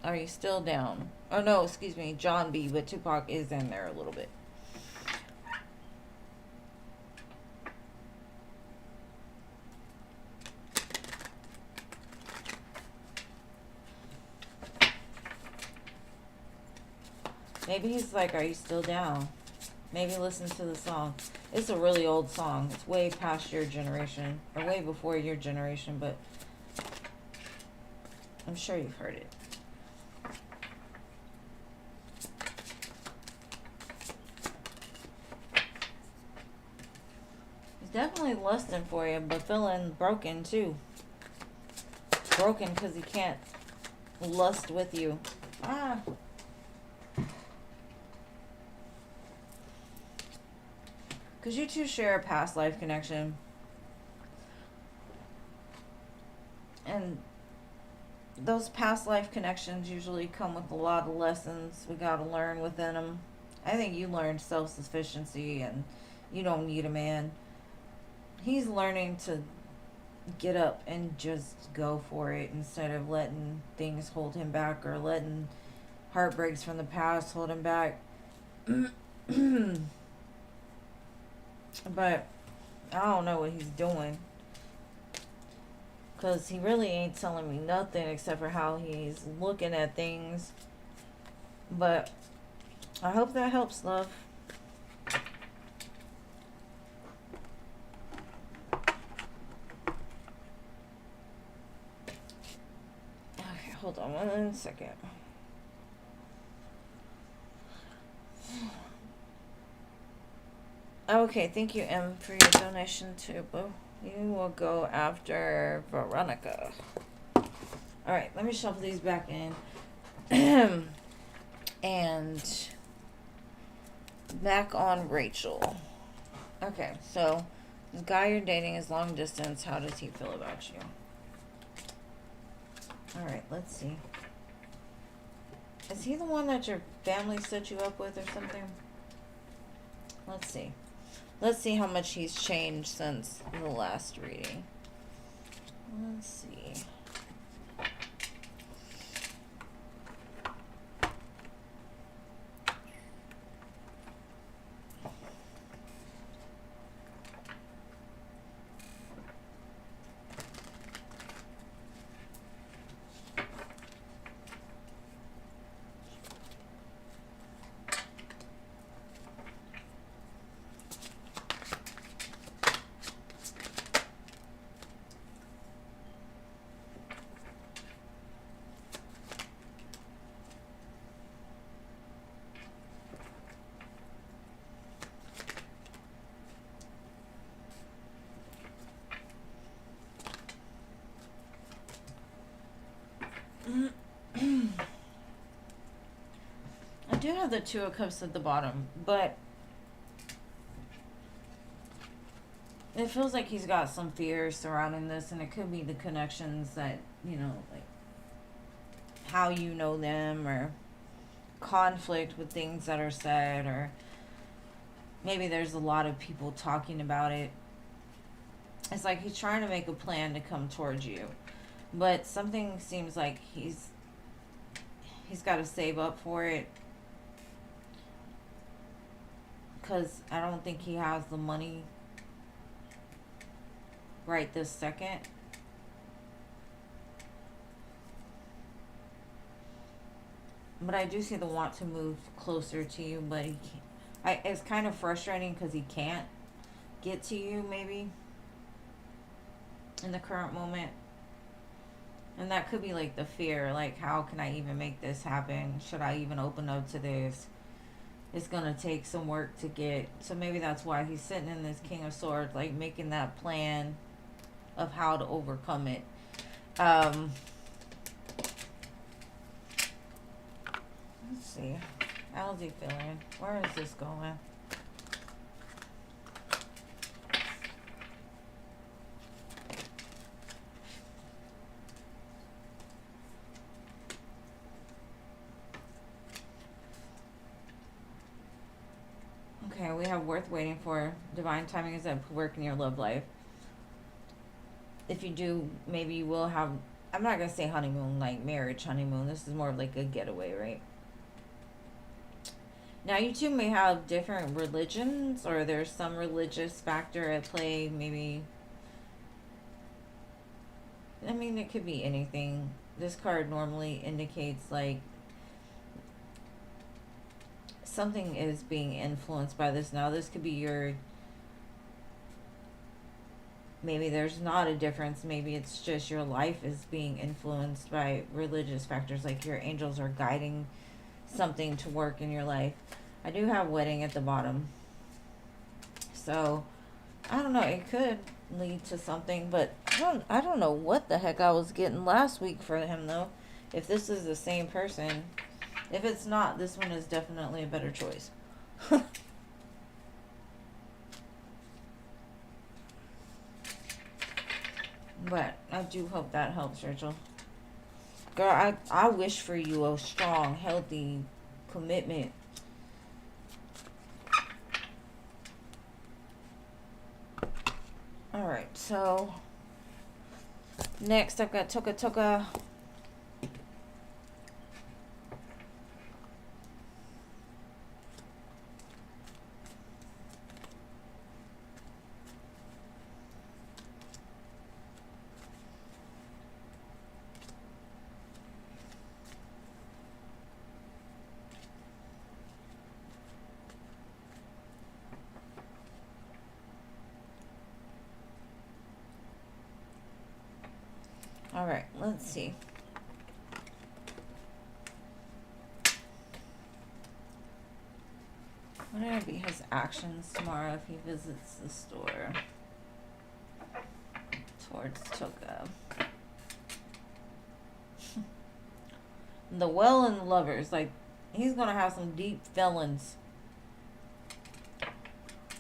Are you still down? Oh no, excuse me, John B, but Tupac is in there a little bit. Maybe he's like, are you still down? Maybe listen to the song. It's a really old song. It's way past your generation, or way before your generation, but I'm sure you've heard it. He's definitely lusting for you, but feeling broken too. Broken because he can't lust with you. Ah. Because you two share a past life connection. And those past life connections usually come with a lot of lessons we got to learn within them. I think you learned self-sufficiency and you don't need a man. He's learning to get up and just go for it instead of letting things hold him back or letting heartbreaks from the past hold him back. But I don't know what he's doing, because he really ain't telling me nothing except for how he's looking at things. But I hope that helps, love. Okay, hold on 1 second. Okay, thank you, M, for your donation too, boo. You will go after Veronica. Alright, let me shuffle these back in. And back on Rachel. Okay, so this guy you're dating is long distance. How does he feel about you? Alright, let's see. Is he the one that your family set you up with or something? Let's see. Let's see how much he's changed since the last reading. Let's see. do have the Two of Cups at the bottom, but it feels like he's got some fears surrounding this, and it could be the connections that, you know, like how you know them, or conflict with things that are said, or maybe there's a lot of people talking about it. It's like he's trying to make a plan to come towards you, but something seems like he's got to save up for it, because I don't think he has the money right this second. But I do see the want to move closer to you, but he can't. It's kind of frustrating because he can't get to you, maybe, in the current moment. And that could be like the fear, like, how can I even make this happen? Should I even open up to this? It's gonna take some work to get. So maybe that's why he's sitting in this King of Swords, like making that plan of how to overcome it. Let's see. How's he feeling? Where is this going? Okay, we have worth waiting for. Divine timing is at work in your love life. If you do, maybe you will have, I'm not going to say honeymoon, like marriage honeymoon. This is more of like a getaway, right? Now, you two may have different religions, or there's some religious factor at play, maybe. I mean, it could be anything. This card normally indicates like something is being influenced by this. Now, this could be your, maybe there's not a difference. Maybe it's just your life is being influenced by religious factors, like your angels are guiding something to work in your life. I do have wedding at the bottom. So, I don't know. It could lead to something, but I don't know what the heck I was getting last week for him, though. If this is the same person. If it's not, this one is definitely a better choice. But I do hope that helps, Rachel. Girl, I wish for you a strong, healthy commitment. Alright, so next I've got Toka. Alright, let's see. What are going to be his actions tomorrow if he visits the store? Towards Toka. The Well and the Lovers. Like, he's going to have some deep feelings.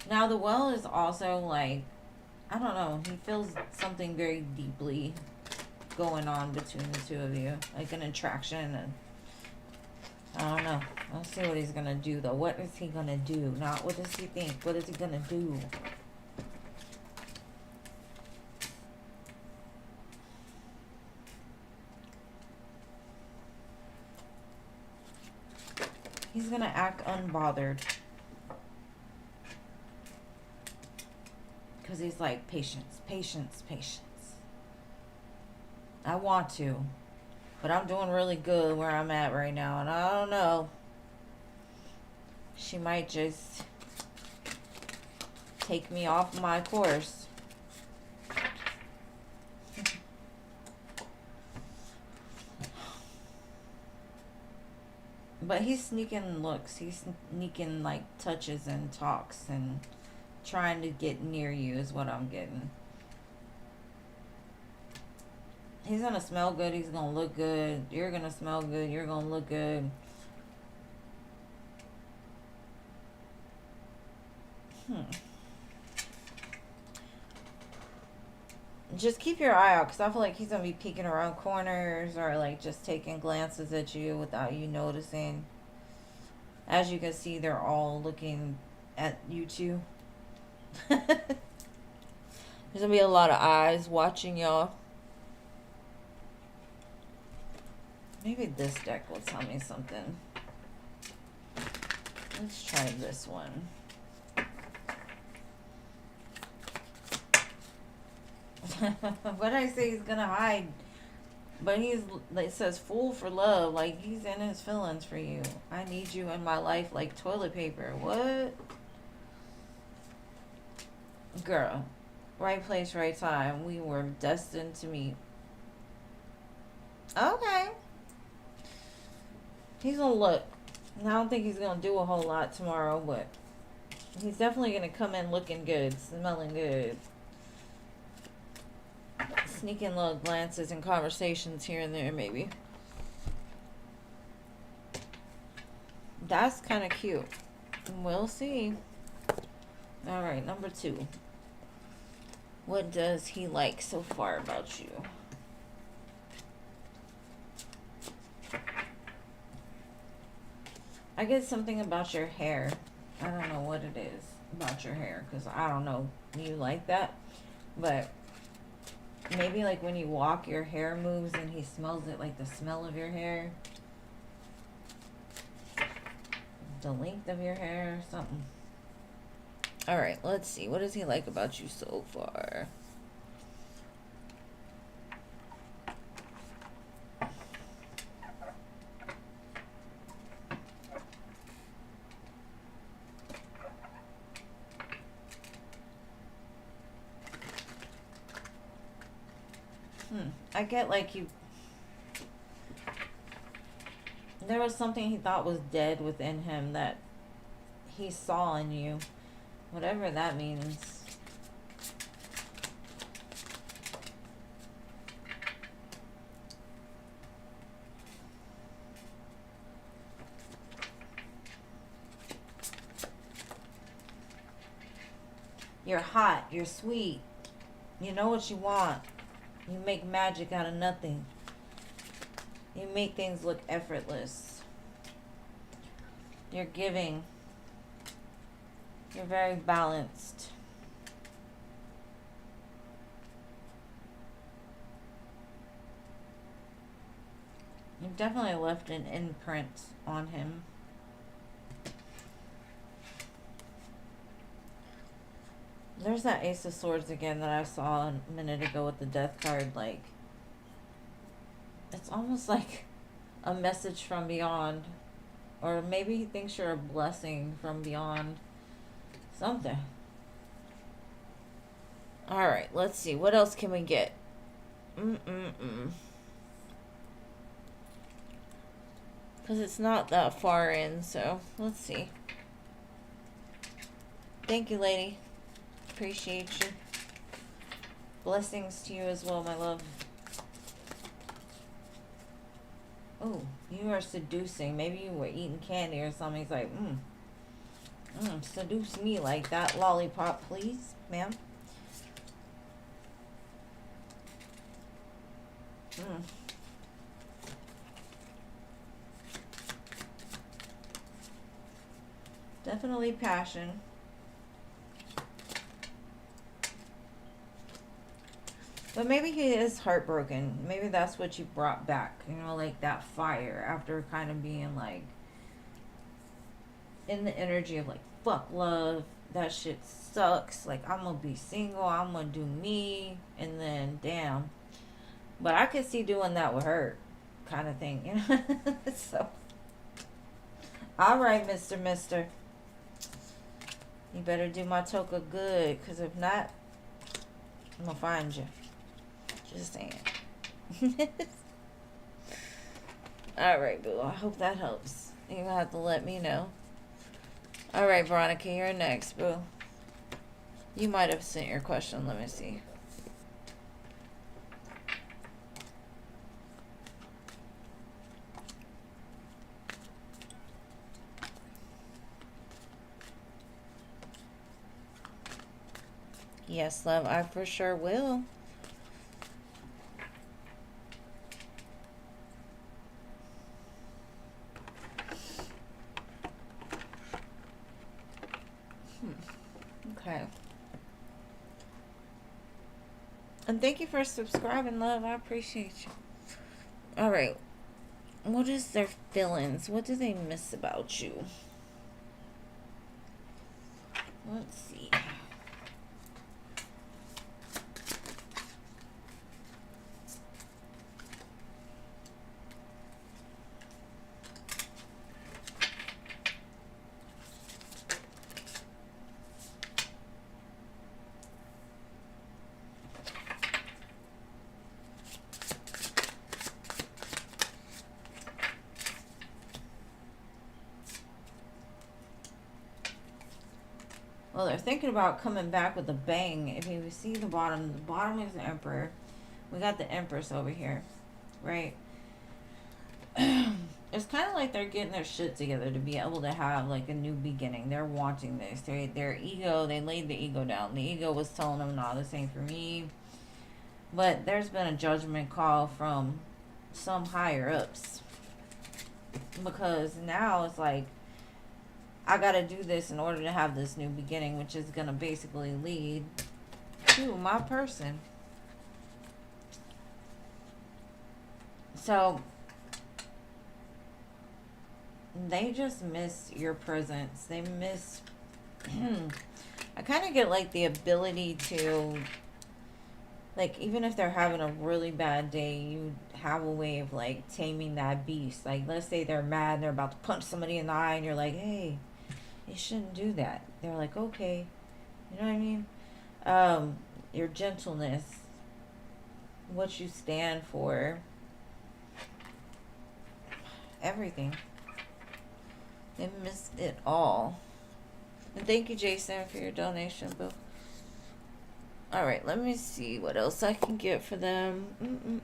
Now, the Well is also like, I don't know. He feels something very deeply going on between the two of you, like an attraction, and I don't know. Let's see what he's gonna do, though. What is he gonna do? Not what does he think? What is he gonna do? He's gonna act unbothered, because he's like, patience, patience, patience. I want to, but I'm doing really good where I'm at right now, and I don't know. She might just take me off my course. But he's sneaking looks. He's sneaking like touches and talks and trying to get near you is what I'm getting. He's going to smell good. He's going to look good. You're going to smell good. You're going to look good. Just keep your eye out, because I feel like he's going to be peeking around corners or like just taking glances at you without you noticing. As you can see, they're all looking at you two. There's going to be a lot of eyes watching y'all. Maybe this deck will tell me something. Let's try this one. What did I say? He's gonna hide, but he's, it says fool for love, like he's in his feelings for you. I need you in my life like toilet paper. What? Girl, right place, right time. We were destined to meet. Okay. He's gonna look. I don't think he's gonna do a whole lot tomorrow, but he's definitely gonna come in looking good, smelling good. Sneaking little glances and conversations here and there, maybe. That's kind of cute. We'll see. All right, number 2. What does he like so far about you? I get something about your hair. I don't know what it is about your hair, because I don't know you like that, but maybe like when you walk, your hair moves and he smells it, like the smell of your hair. The length of your hair, something. Alright, let's see. What does he like about you so far? I get like you... There was something he thought was dead within him that he saw in you. Whatever that means. You're hot. You're sweet. You know what you want. You make magic out of nothing. You make things look effortless. You're giving. You're very balanced. You've definitely left an imprint on him. There's that Ace of Swords again that I saw a minute ago with the Death card. Like, it's almost like a message from beyond. Or maybe he thinks you're a blessing from beyond. Something. Alright, let's see. What else can we get? Because it's not that far in, so let's see. Thank you, lady. Appreciate you. Blessings to you as well, my love. Oh, you are seducing. Maybe you were eating candy or something. He's like, seduce me like that. Lollipop, please, ma'am. Definitely passion. But maybe he is heartbroken. Maybe that's what you brought back. You know, like that fire after kind of being like in the energy of like, fuck love. That shit sucks. Like, I'm gonna be single. I'm gonna do me. And then, damn. But I could see doing that with her kind of thing, you know? So, alright, Mr. You better do my toka good. Because if not, I'm gonna find you. Just saying. Alright, boo. I hope that helps. You're gonna have to let me know. Alright, Veronica, you're next, boo. You might have sent your question. Let me see. Yes, love, I for sure will. And thank you for subscribing, love. I appreciate you. All right. What is their feelings? What do they miss about you? Let's see. Well, they're thinking about coming back with a bang. If you see the bottom is the Emperor. We got the Empress over here, right? It's kind of like they're getting their shit together to be able to have like a new beginning. They're wanting this. Their ego, they laid the ego down. The ego was telling them, "Nah, this ain't for me." But there's been a judgment call from some higher ups, because now it's like, I gotta do this in order to have this new beginning, which is gonna basically lead to my person. So they just miss your presence. They miss I kind of get like the ability to, like, even if they're having a really bad day, you have a way of like taming that beast. Like, let's say they're mad and they're about to punch somebody in the eye, and you're like, hey, you shouldn't do that. They're like, okay. You know what I mean? Your gentleness, what you stand for, everything. They missed it all. And thank you, Jason, for your donation, boo. Alright, let me see what else I can get for them.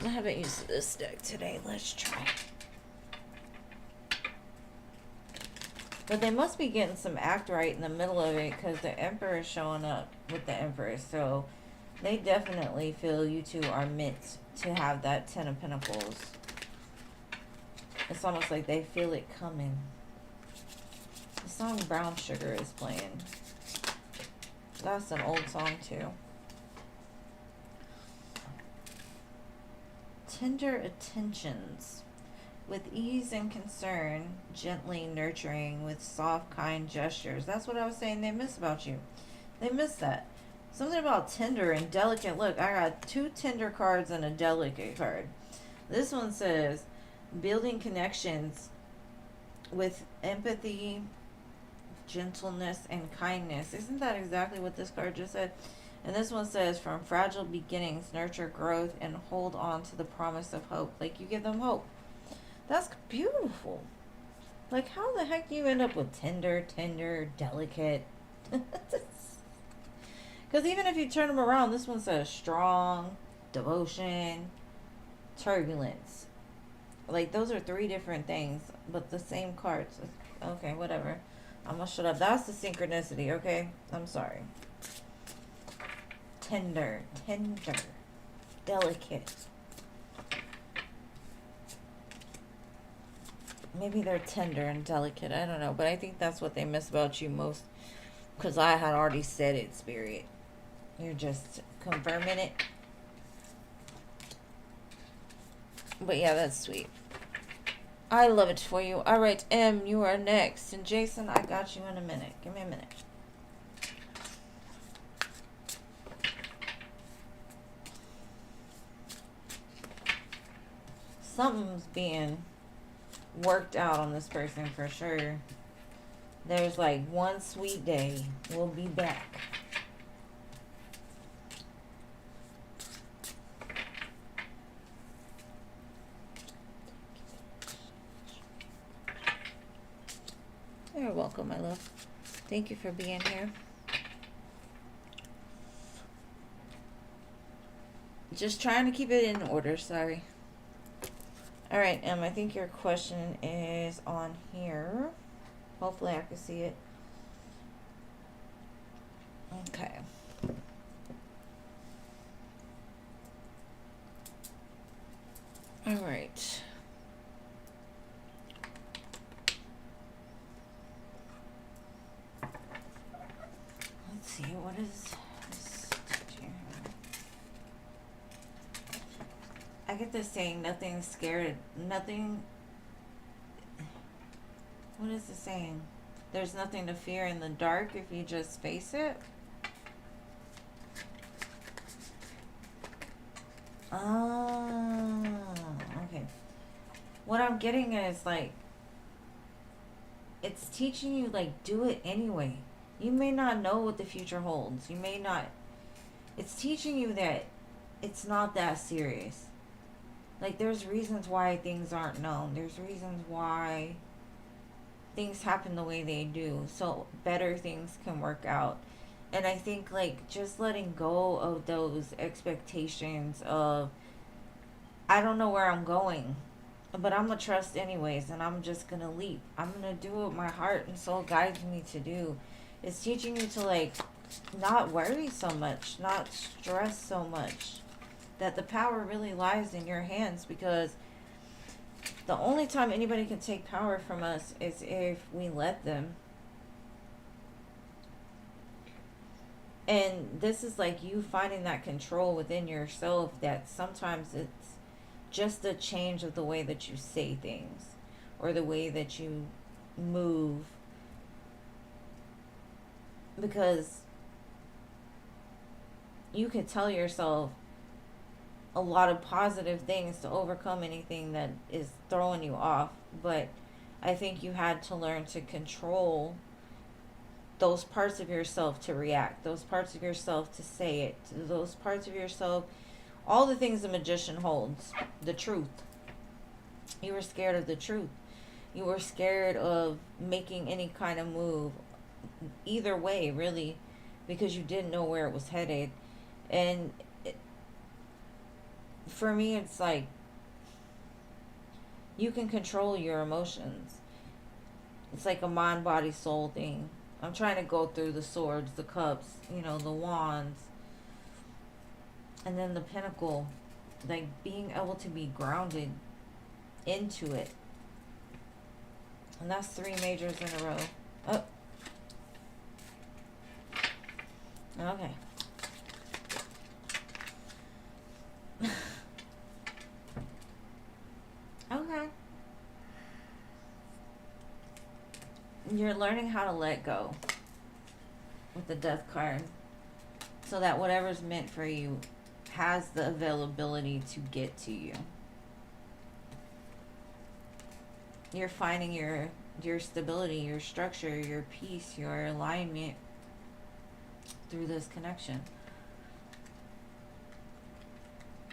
I haven't used this deck today. Let's try. But they must be getting some act right in the middle of it, because the Emperor is showing up with the Empress. So they definitely feel you two are meant to have that Ten of Pentacles. It's almost like they feel it coming. The song Brown Sugar is playing. That's an old song too. Tender attentions. With ease and concern, gently nurturing with soft, kind gestures. That's what I was saying they miss about you. They miss that. Something about tender and delicate. Look, I got 2 tender cards and a delicate card. This one says, building connections with empathy, gentleness, and kindness. Isn't that exactly what this card just said? And this one says, from fragile beginnings, nurture growth and hold on to the promise of hope. Like, you give them hope. That's beautiful. Like, how the heck do you end up with tender, delicate? Because even if you turn them around, this one says strong, devotion, turbulence. Like, those are 3 different things, but the same cards. Okay, whatever. I'm gonna shut up. That's the synchronicity, okay? I'm sorry. Tender, delicate. Maybe they're tender and delicate. I don't know. But I think that's what they miss about you most. Because I had already said it, Spirit. You're just confirming it. But yeah, that's sweet. I love it for you. Alright, M, you are next. And Jason, I got you in a minute. Give me a minute. Something's being worked out on this person for sure. There's like one sweet day. We'll be back. You're welcome, my love. Thank you for being here. Just trying to keep it in order, sorry. Alright, I think your question is on here. Hopefully I can see it. Okay. Alright. Let's see, what is this? I get this saying, nothing scared, nothing, what is the saying? There's nothing to fear in the dark if you just face it. Oh, okay. What I'm getting is like, it's teaching you, like, do it anyway. You may not know what the future holds. You may not. It's teaching you that it's not that serious. Like, there's reasons why things aren't known. There's reasons why things happen the way they do. So better things can work out. And I think, like, just letting go of those expectations of, I don't know where I'm going, but I'm going to trust anyways, and I'm just going to leap. I'm going to do what my heart and soul guides me to do. It's teaching you to, like, not worry so much, not stress so much. That the power really lies in your hands, because the only time anybody can take power from us is if we let them. And this is like you finding that control within yourself, that sometimes it's just a change of the way that you say things or the way that you move. Because you could tell yourself a lot of positive things to overcome anything that is throwing you off, but I think you had to learn to control those parts of yourself to react, those parts of yourself to say it, those parts of yourself, all the things the magician holds, the truth. You were scared of the truth. You were scared of making any kind of move, either way, really, because you didn't know where it was headed. And for me, it's like, you can control your emotions. It's like a mind, body, soul thing. I'm trying to go through the swords, the cups, the wands, and then the pinnacle. Like, being able to be grounded into it. And that's 3 majors in a row. Oh. Okay. Okay. You're learning how to let go with the Death card, so that whatever's meant for you has the availability to get to you. You're finding your stability, your structure, your peace, your alignment through this connection.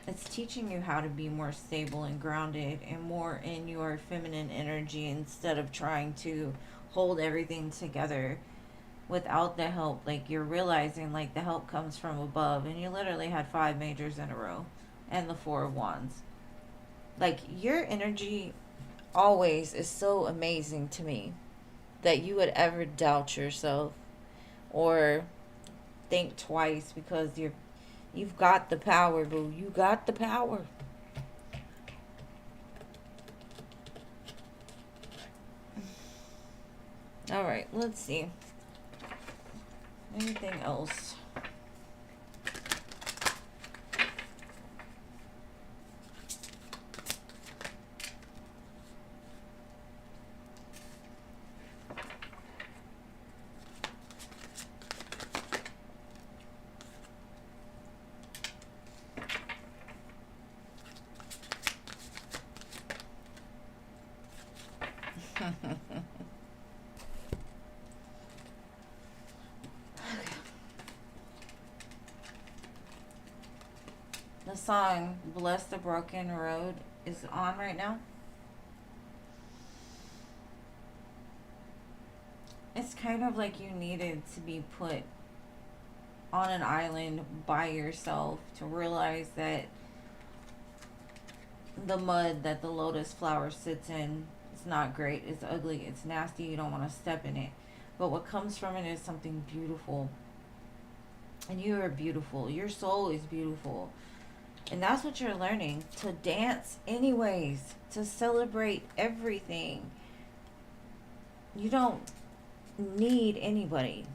It's teaching you how to be more stable and grounded and more in your feminine energy, instead of trying to hold everything together without the help. Like, you're realizing, like, the help comes from above, and you literally had 5 majors in a row and the 4 of wands. Like, your energy always is so amazing to me, that you would ever doubt yourself or think twice, because you've got the power, boo. You got the power. All right, let's see. Anything else? The song Bless the Broken Road is on right now. It's kind of like you needed to be put on an island by yourself to realize that the mud that the lotus flower sits in, it's not great, it's ugly, it's nasty, you don't want to step in it. But what comes from it is something beautiful. And you are beautiful. Your soul is beautiful. And that's what you're learning. To dance anyways. To celebrate everything. You don't need anybody.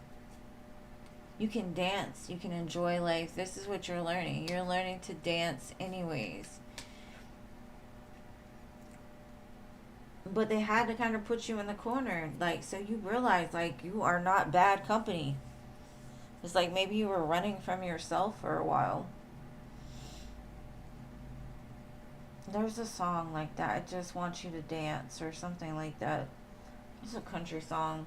You can dance. You can enjoy life. This is what you're learning. You're learning to dance anyways. But they had to kind of put you in the corner, like, so you realize, like, you are not bad company. It's like maybe you were running from yourself for a while. There's a song like that. I just want you to dance or something like that. It's a country song.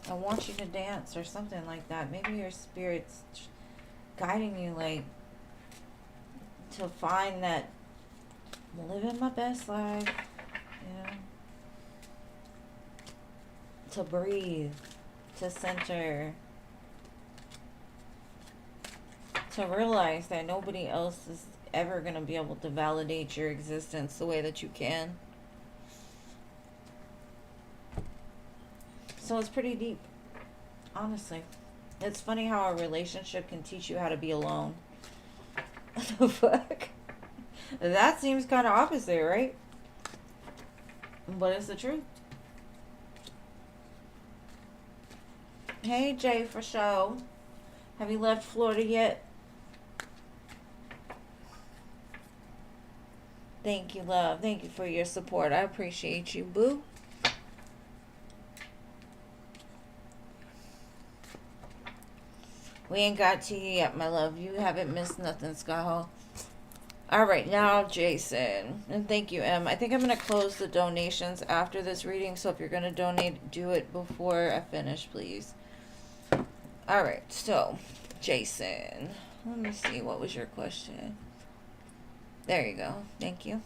I want you to dance or something like that. Maybe your spirit's guiding you, like, to find that living my best life, you know, to breathe, to center, to realize that nobody else is ever going to be able to validate your existence the way that you can. So it's pretty deep, honestly. It's funny how a relationship can teach you how to be alone. The fuck? That seems kind of opposite, right? But it's the truth. Hey, Jay, for show. Have you left Florida yet? Thank you, love. Thank you for your support. I appreciate you, boo. We ain't got to you yet, my love. You haven't missed nothing, Skyho. Alright, now Jason. And thank you, Em. I think I'm going to close the donations after this reading, so if you're going to donate, do it before I finish, please. Alright, so, Jason. Let me see, what was your question? There you go. Thank you.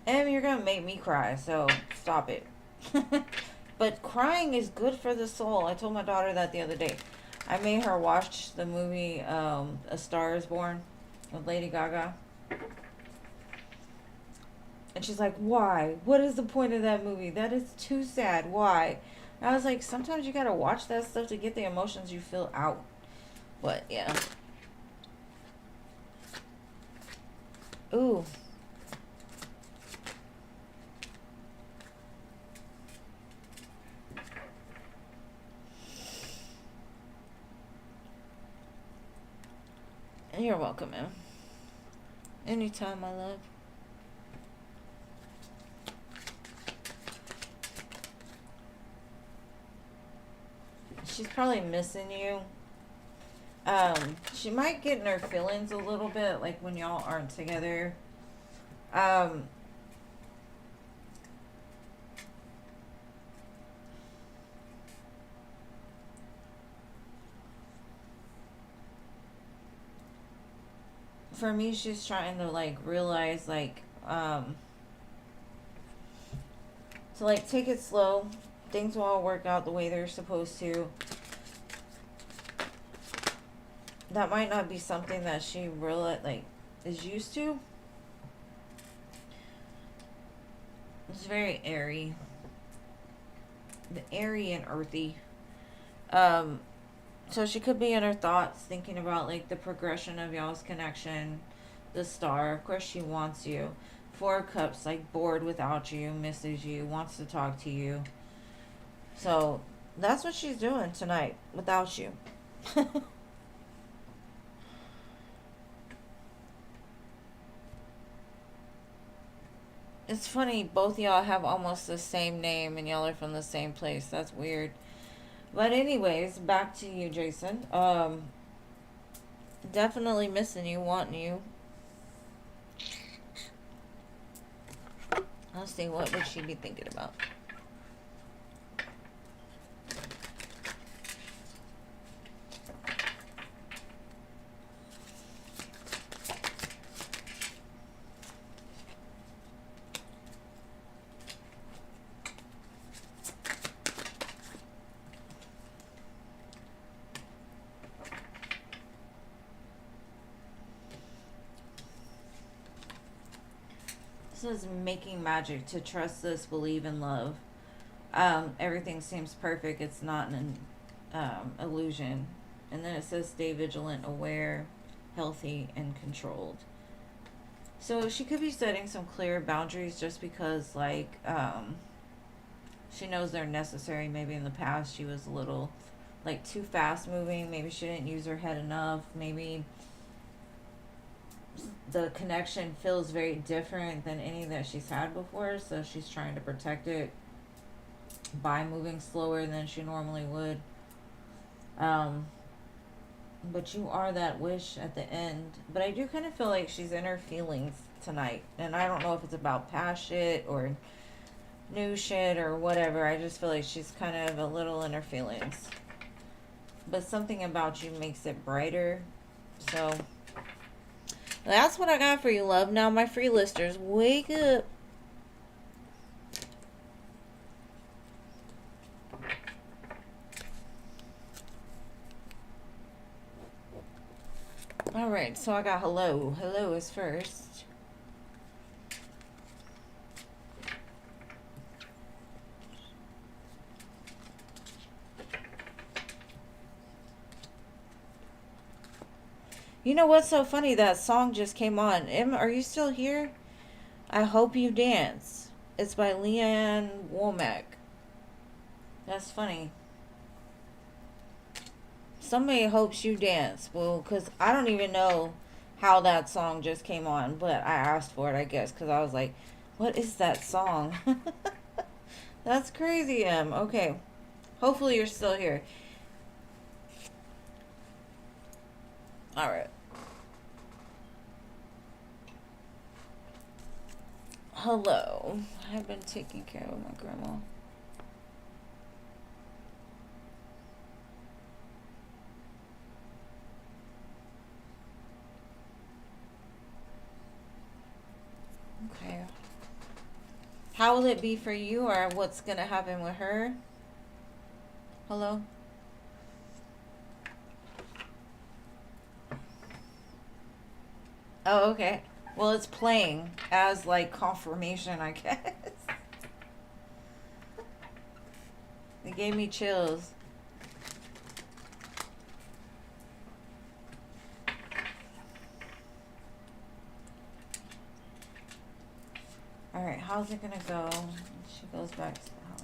Em, you're going to make me cry, so stop it. But crying is good for the soul. I told my daughter that the other day. I made her watch the movie A Star is Born with Lady Gaga. And she's like, why? What is the point of that movie? That is too sad. Why? And I was like, sometimes you gotta watch that stuff to get the emotions you feel out. But, yeah. Ooh. You're welcome, man. Anytime, my love. She's probably missing you. She might get in her feelings a little bit, like when y'all aren't together. For me, she's trying to, like, realize, like, to, like, take it slow. Things will all work out the way they're supposed to. That might not be something that she really, like, is used to. It's very airy. Airy and earthy. So she could be in her thoughts thinking about, like, the progression of y'all's connection. The star. Of course she wants you. Four of Cups, like, bored without you, misses you, wants to talk to you. So that's what she's doing tonight without you. It's funny, both y'all have almost the same name and y'all are from the same place. That's weird. But anyways, back to you, Jason. Definitely missing you, wanting you. Let's see, what would she be thinking about? This is making magic to trust this, believe in love. Everything seems perfect. It's not an illusion. And then it says stay vigilant, aware, healthy, and controlled. So she could be setting some clear boundaries just because, like, she knows they're necessary. Maybe in the past she was a little like too fast moving. Maybe she didn't use her head enough. Maybe the connection feels very different than any that she's had before, so she's trying to protect it by moving slower than she normally would. But you are that wish at the end. But I do kind of feel like she's in her feelings tonight, and I don't know if it's about past shit or new shit or whatever. I just feel like she's kind of a little in her feelings, but something about you makes it brighter. So that's what I got for you, love. Now, my free listers, wake up. All right, so I got hello. Hello is first. You know what's so funny? That song just came on. Are you still here? I Hope You Dance. It's by Leanne Womack. That's funny. Somebody hopes you dance. Well, because I don't even know how that song just came on, but I asked for it, I guess, because I was like, what is that song? That's crazy, Em. Okay. Hopefully you're still here. All right. Hello. I've been taking care of my grandma. Okay. How will it be for you, or what's going to happen with her? Hello? Oh, okay. Well, it's playing as, like, confirmation, I guess. It gave me chills. Alright, how's it gonna go? She goes back to the house.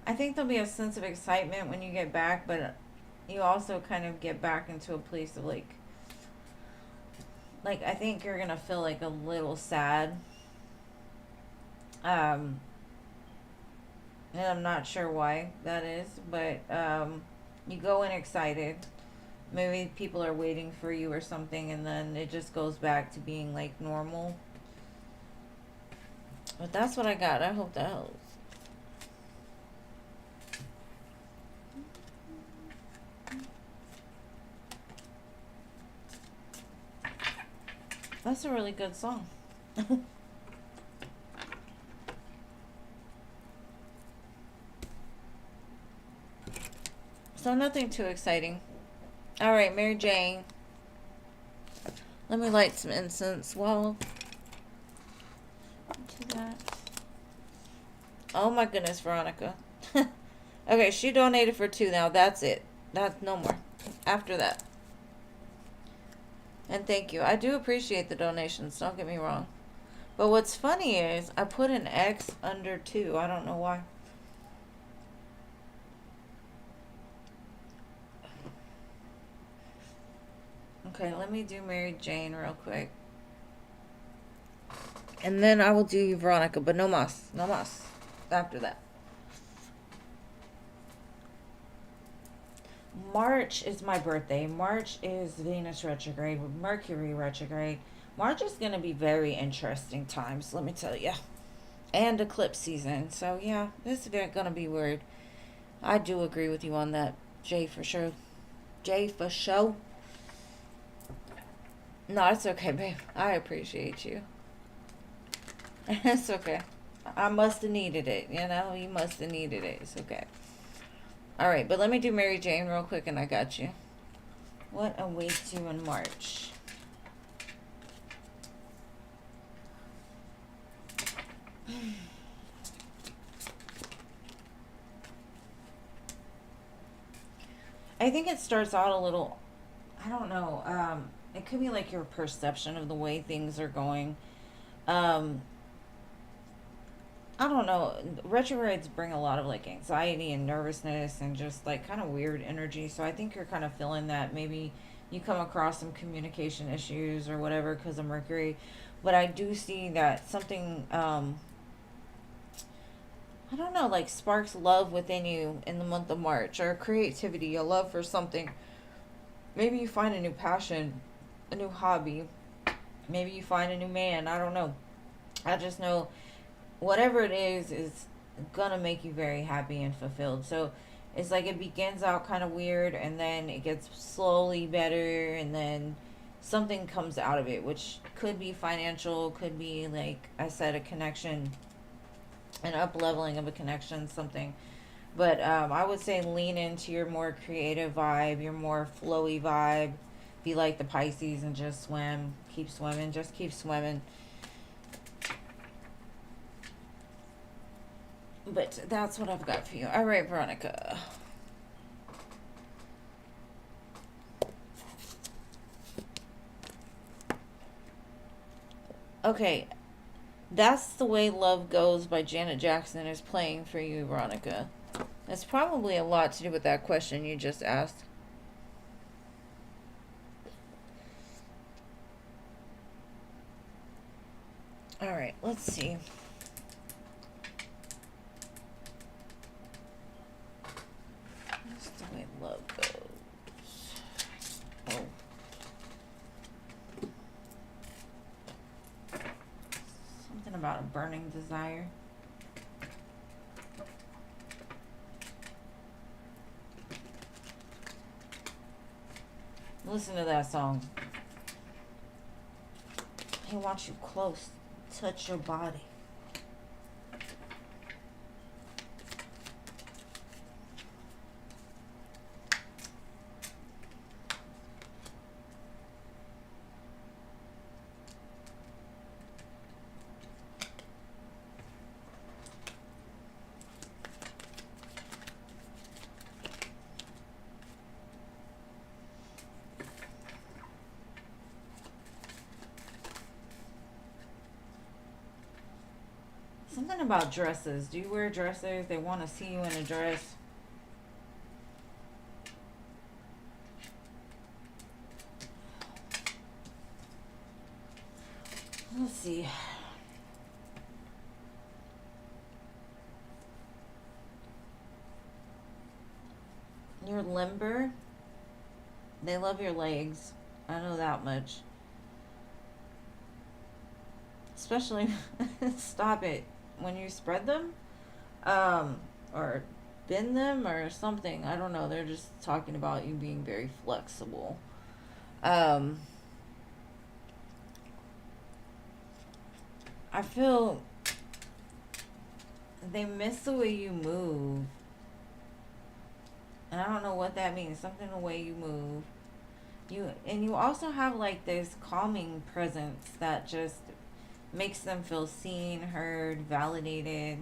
I think there'll be a sense of excitement when you get back, but you also kind of get back into a place of like I think you're gonna feel like a little sad. And I'm not sure why that is, but you go in excited. Maybe people are waiting for you or something, and then it just goes back to being like normal. But that's what I got. I hope that helps. That's a really good song. So nothing too exciting. All right, Mary Jane. Let me light some incense while do that. Oh my goodness, Veronica. Okay, she donated for 2 now. That's it. That's no more after that. And thank you. I do appreciate the donations, don't get me wrong. But what's funny is I put an X under 2. I don't know why. Okay, let me do Mary Jane real quick. And then I will do you, Veronica, but no mas. No mas. After that. March is my birthday. March is Venus retrograde with Mercury retrograde. March is going to be very interesting times, let me tell you. And eclipse season. So, yeah, this is going to be weird. I do agree with you on that, Jay, for sure. Jay, for sure. No, it's okay, babe. I appreciate you. It's okay. I must have needed it, you know? You must have needed it. It's okay. All right, but let me do Mary Jane real quick, and I got you. What awaits you in March? I think it starts out a little, I don't know, it could be like your perception of the way things are going. Um, I don't know. Retrogrades bring a lot of like anxiety and nervousness and just like kind of weird energy. So I think you're kind of feeling that. Maybe you come across some communication issues or whatever because of Mercury. But I do see that something, I don't know, like sparks love within you in the month of March, or creativity, a love for something. Maybe you find a new passion, a new hobby. Maybe you find a new man. I don't know. I just know whatever it is gonna make you very happy and fulfilled. So it's like it begins out kind of weird and then it gets slowly better and then something comes out of it, which could be financial, could be like I said, a connection, an up leveling of a connection, something. But I would say lean into your more creative vibe, your more flowy vibe. Be like the Pisces and just swim, keep swimming, just keep swimming. But that's what I've got for you. All right, Veronica. Okay, That's the Way Love Goes by Janet Jackson is playing for you, Veronica. That's probably a lot to do with that question you just asked. All right, let's see. That's the way love goes. Oh. Something about a burning desire. Listen to that song. He wants you close. Touch your body. Something about dresses. Do you wear dresses? They want to see you in a dress. Let's see. You're limber. They love your legs. I know that much. Especially, stop it. When you spread them, or bend them or something. I don't know. They're just talking about you being very flexible. Um, I feel they miss the way you move. And I don't know what that means. Something the way you move. You also have like this calming presence that just makes them feel seen, heard, validated.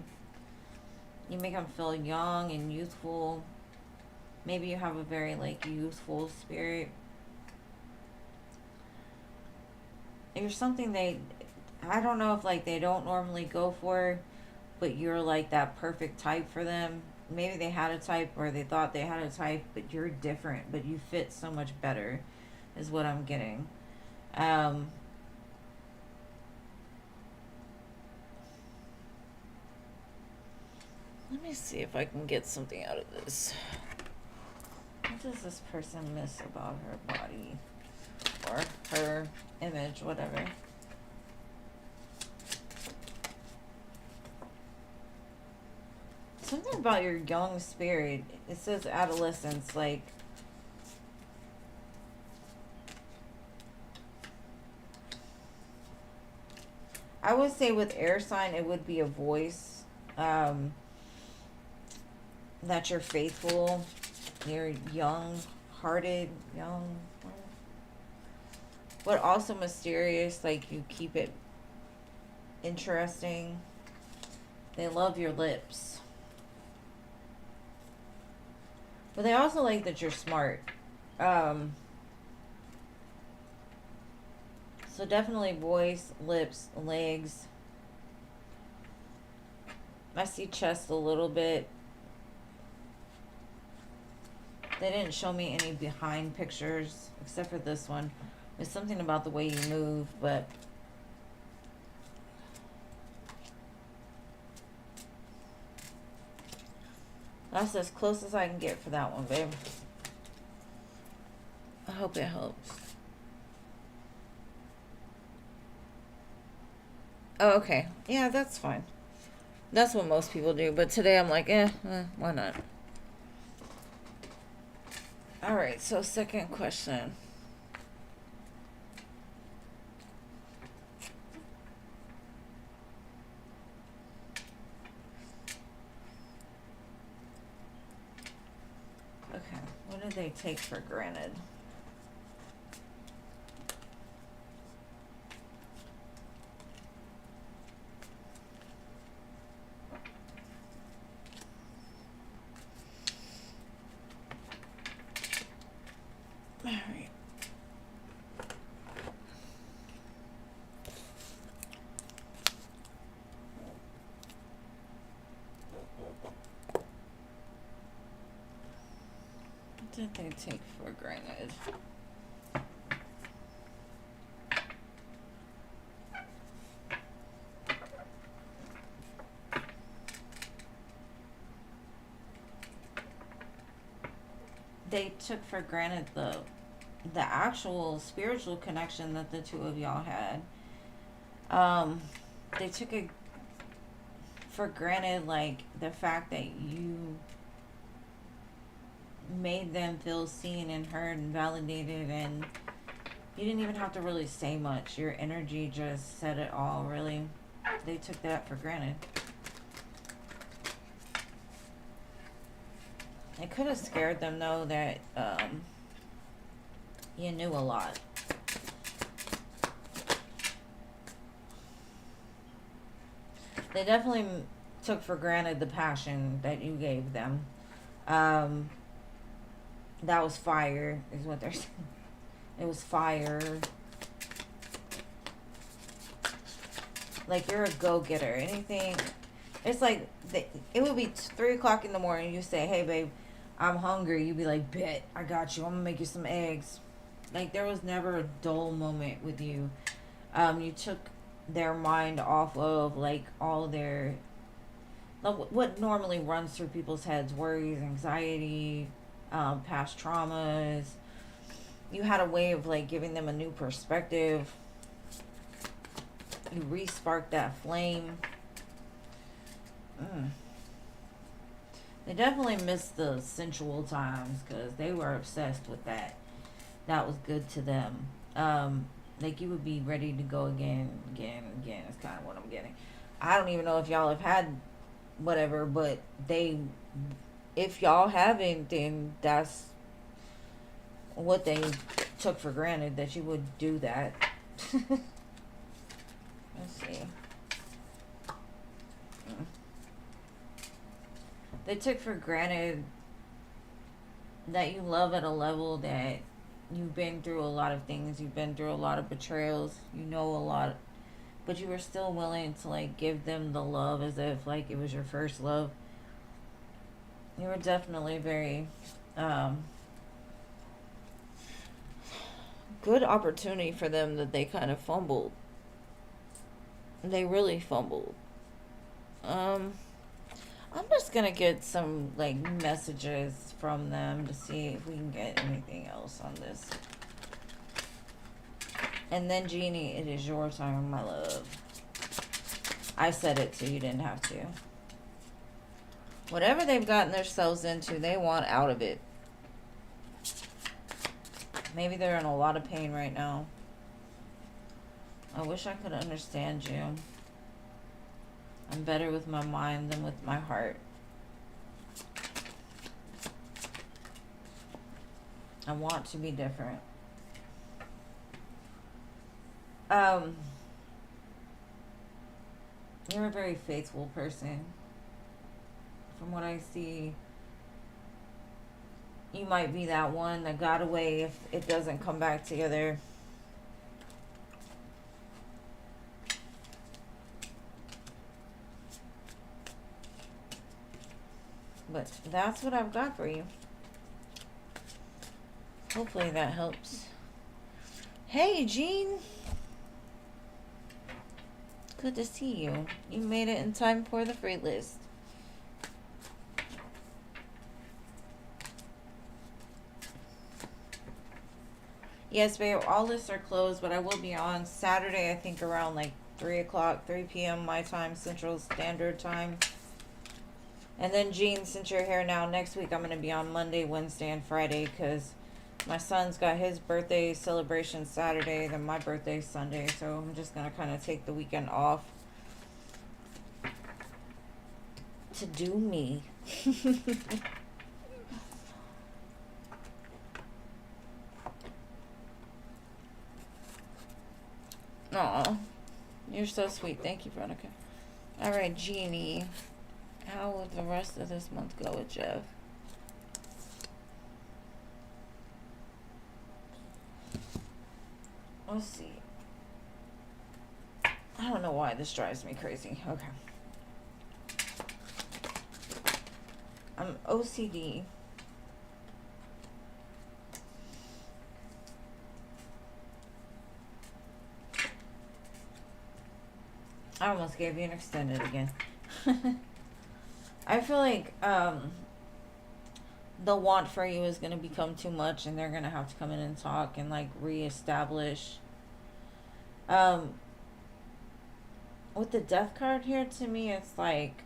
You make them feel young and youthful. Maybe you have a very like youthful spirit. You're something I don't know if like they don't normally go for, but you're like that perfect type for them. Maybe they had a type or they thought they had a type, but you're different, but you fit so much better, is what I'm getting. Um, Let me see if I can get something out of this. What does this person miss about her body? Or her image, whatever. Something about your young spirit. It says adolescence, like... I would say with air sign, it would be a voice. That you're faithful, you're young hearted, young, but also mysterious, like you keep it interesting. They love your lips. But they also like that you're smart. Um, so definitely voice, lips, legs. I see chest a little bit. They didn't show me any behind pictures, except for this one. There's something about the way you move, but that's as close as I can get for that one, babe. I hope it helps. Oh, okay. Yeah, that's fine. That's what most people do, but today I'm like, why not? Alright, so second question. Okay, what do they take for granted? Alright. What did they take for granted? They took for granted the actual spiritual connection that the two of y'all had. They took it for granted, like the fact that you made them feel seen and heard and validated, and you didn't even have to really say much. Your energy just said it all, really. They took that for granted. It could have scared them, though, that you knew a lot. They definitely took for granted the passion that you gave them. That was fire, is what they're saying. It was fire. Like, you're a go-getter. Anything. It's like, it would be 3 o'clock in the morning. You say, hey, babe, I'm hungry. You'd be like, bet, I got you. I'm going to make you some eggs. Like, there was never a dull moment with you. You took their mind off of, like, all their, like, what normally runs through people's heads: worries, anxiety, past traumas. You had a way of, like, giving them a new perspective. You re-sparked that flame. They definitely missed the sensual times, because they were obsessed with that. That was good to them. Like, you would be ready to go again. That's kind of what I'm getting. I don't even know if y'all have had whatever, but if y'all haven't, then that's what they took for granted, that you would do that. Let's see. They took for granted that you love at a level that you've been through a lot of things. You've been through a lot of betrayals. You know a lot. But you were still willing to, like, give them the love as if, like, it was your first love. You were definitely very good opportunity for them that they kind of fumbled. They really fumbled. I'm just gonna get some, like, messages from them to see if we can get anything else on this. And then, Jeannie, it is your time, my love. I said it, so you didn't have to. Whatever they've gotten themselves into, they want out of it. Maybe they're in a lot of pain right now. I wish I could understand you. I'm better with my mind than with my heart. I want to be different. You're a very faithful person. From what I see, You might be that one that got away if it doesn't come back together. But that's what I've got for you. Hopefully that helps. Hey, Jean. Good to see you. You made it in time for the free list. Yes, babe, all lists are closed, but I will be on Saturday, I think around like 3 o'clock, 3 p.m. my time, Central Standard Time. And then, Jean, since you're here now, next week I'm going to be on Monday, Wednesday, and Friday because my son's got his birthday celebration Saturday, then my birthday Sunday, so I'm just going to kind of take the weekend off to do me. Aw, you're so sweet. Thank you, Veronica. All right, Jeannie, how will the rest of this month go with Jeff? Let's see. I don't know why this drives me crazy. Okay. I'm OCD. I almost gave you an extended again. I feel like the want for you is going to become too much and they're going to have to come in and talk and like reestablish. With the death card here, to me it's like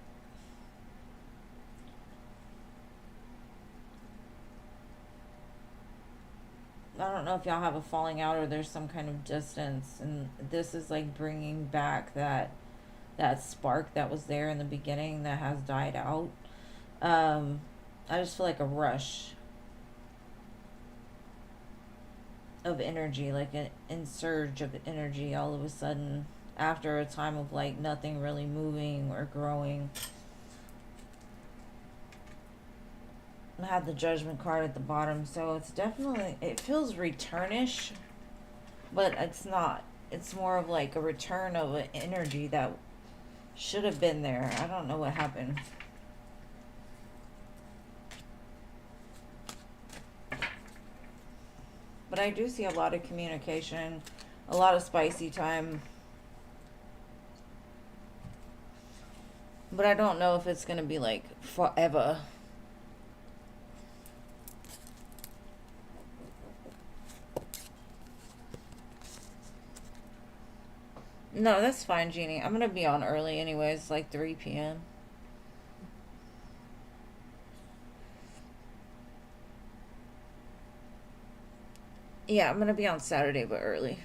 I don't know if y'all have a falling out or there's some kind of distance, and this is like bringing back that spark that was there in the beginning that has died out. I just feel like a rush of energy, like an insurge of energy all of a sudden after a time of like nothing really moving or growing. I have the Judgment card at the bottom, so it's definitely, it feels returnish, but it's not. It's more of like a return of an energy that should have been there. I don't know what happened. But I do see a lot of communication, a lot of spicy time. But I don't know if it's going to be like forever. No, that's fine, Jeannie. I'm going to be on early anyways, like 3 p.m. Yeah, I'm going to be on Saturday, but early.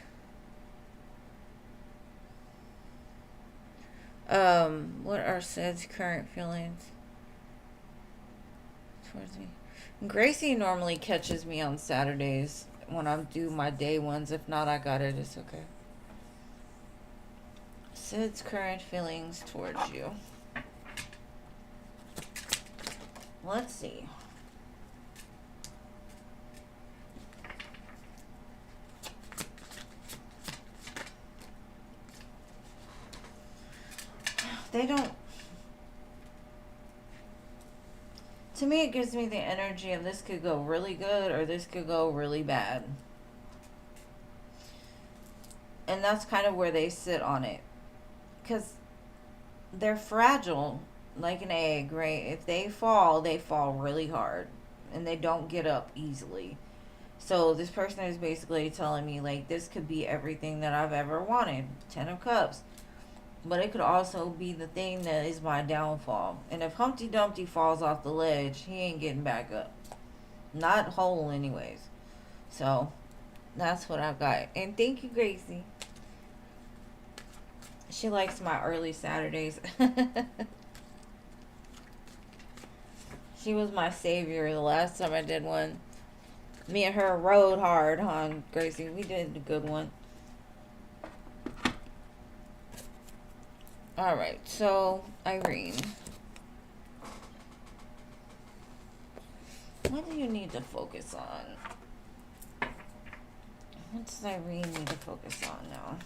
What are Sid's current feelings towards me? Gracie normally catches me on Saturdays when I do my day ones. If not, I got it. It's okay. Sid's current feelings towards you. Let's see. They don't. To me, it gives me the energy of this could go really good or this could go really bad. And that's kind of where they sit on it. Because they're fragile, like an egg, right? If they fall really hard. And they don't get up easily. So this person is basically telling me, like, this could be everything that I've ever wanted. 10 of Cups. But it could also be the thing that is my downfall. And if Humpty Dumpty falls off the ledge, he ain't getting back up. Not whole anyways. So, that's what I've got. And thank you, Gracie. She likes my early Saturdays. She was my savior the last time I did one. Me and her rode hard, huh, Gracie? We did a good one. Alright, so, Irene. What do you need to focus on? What does Irene need to focus on now?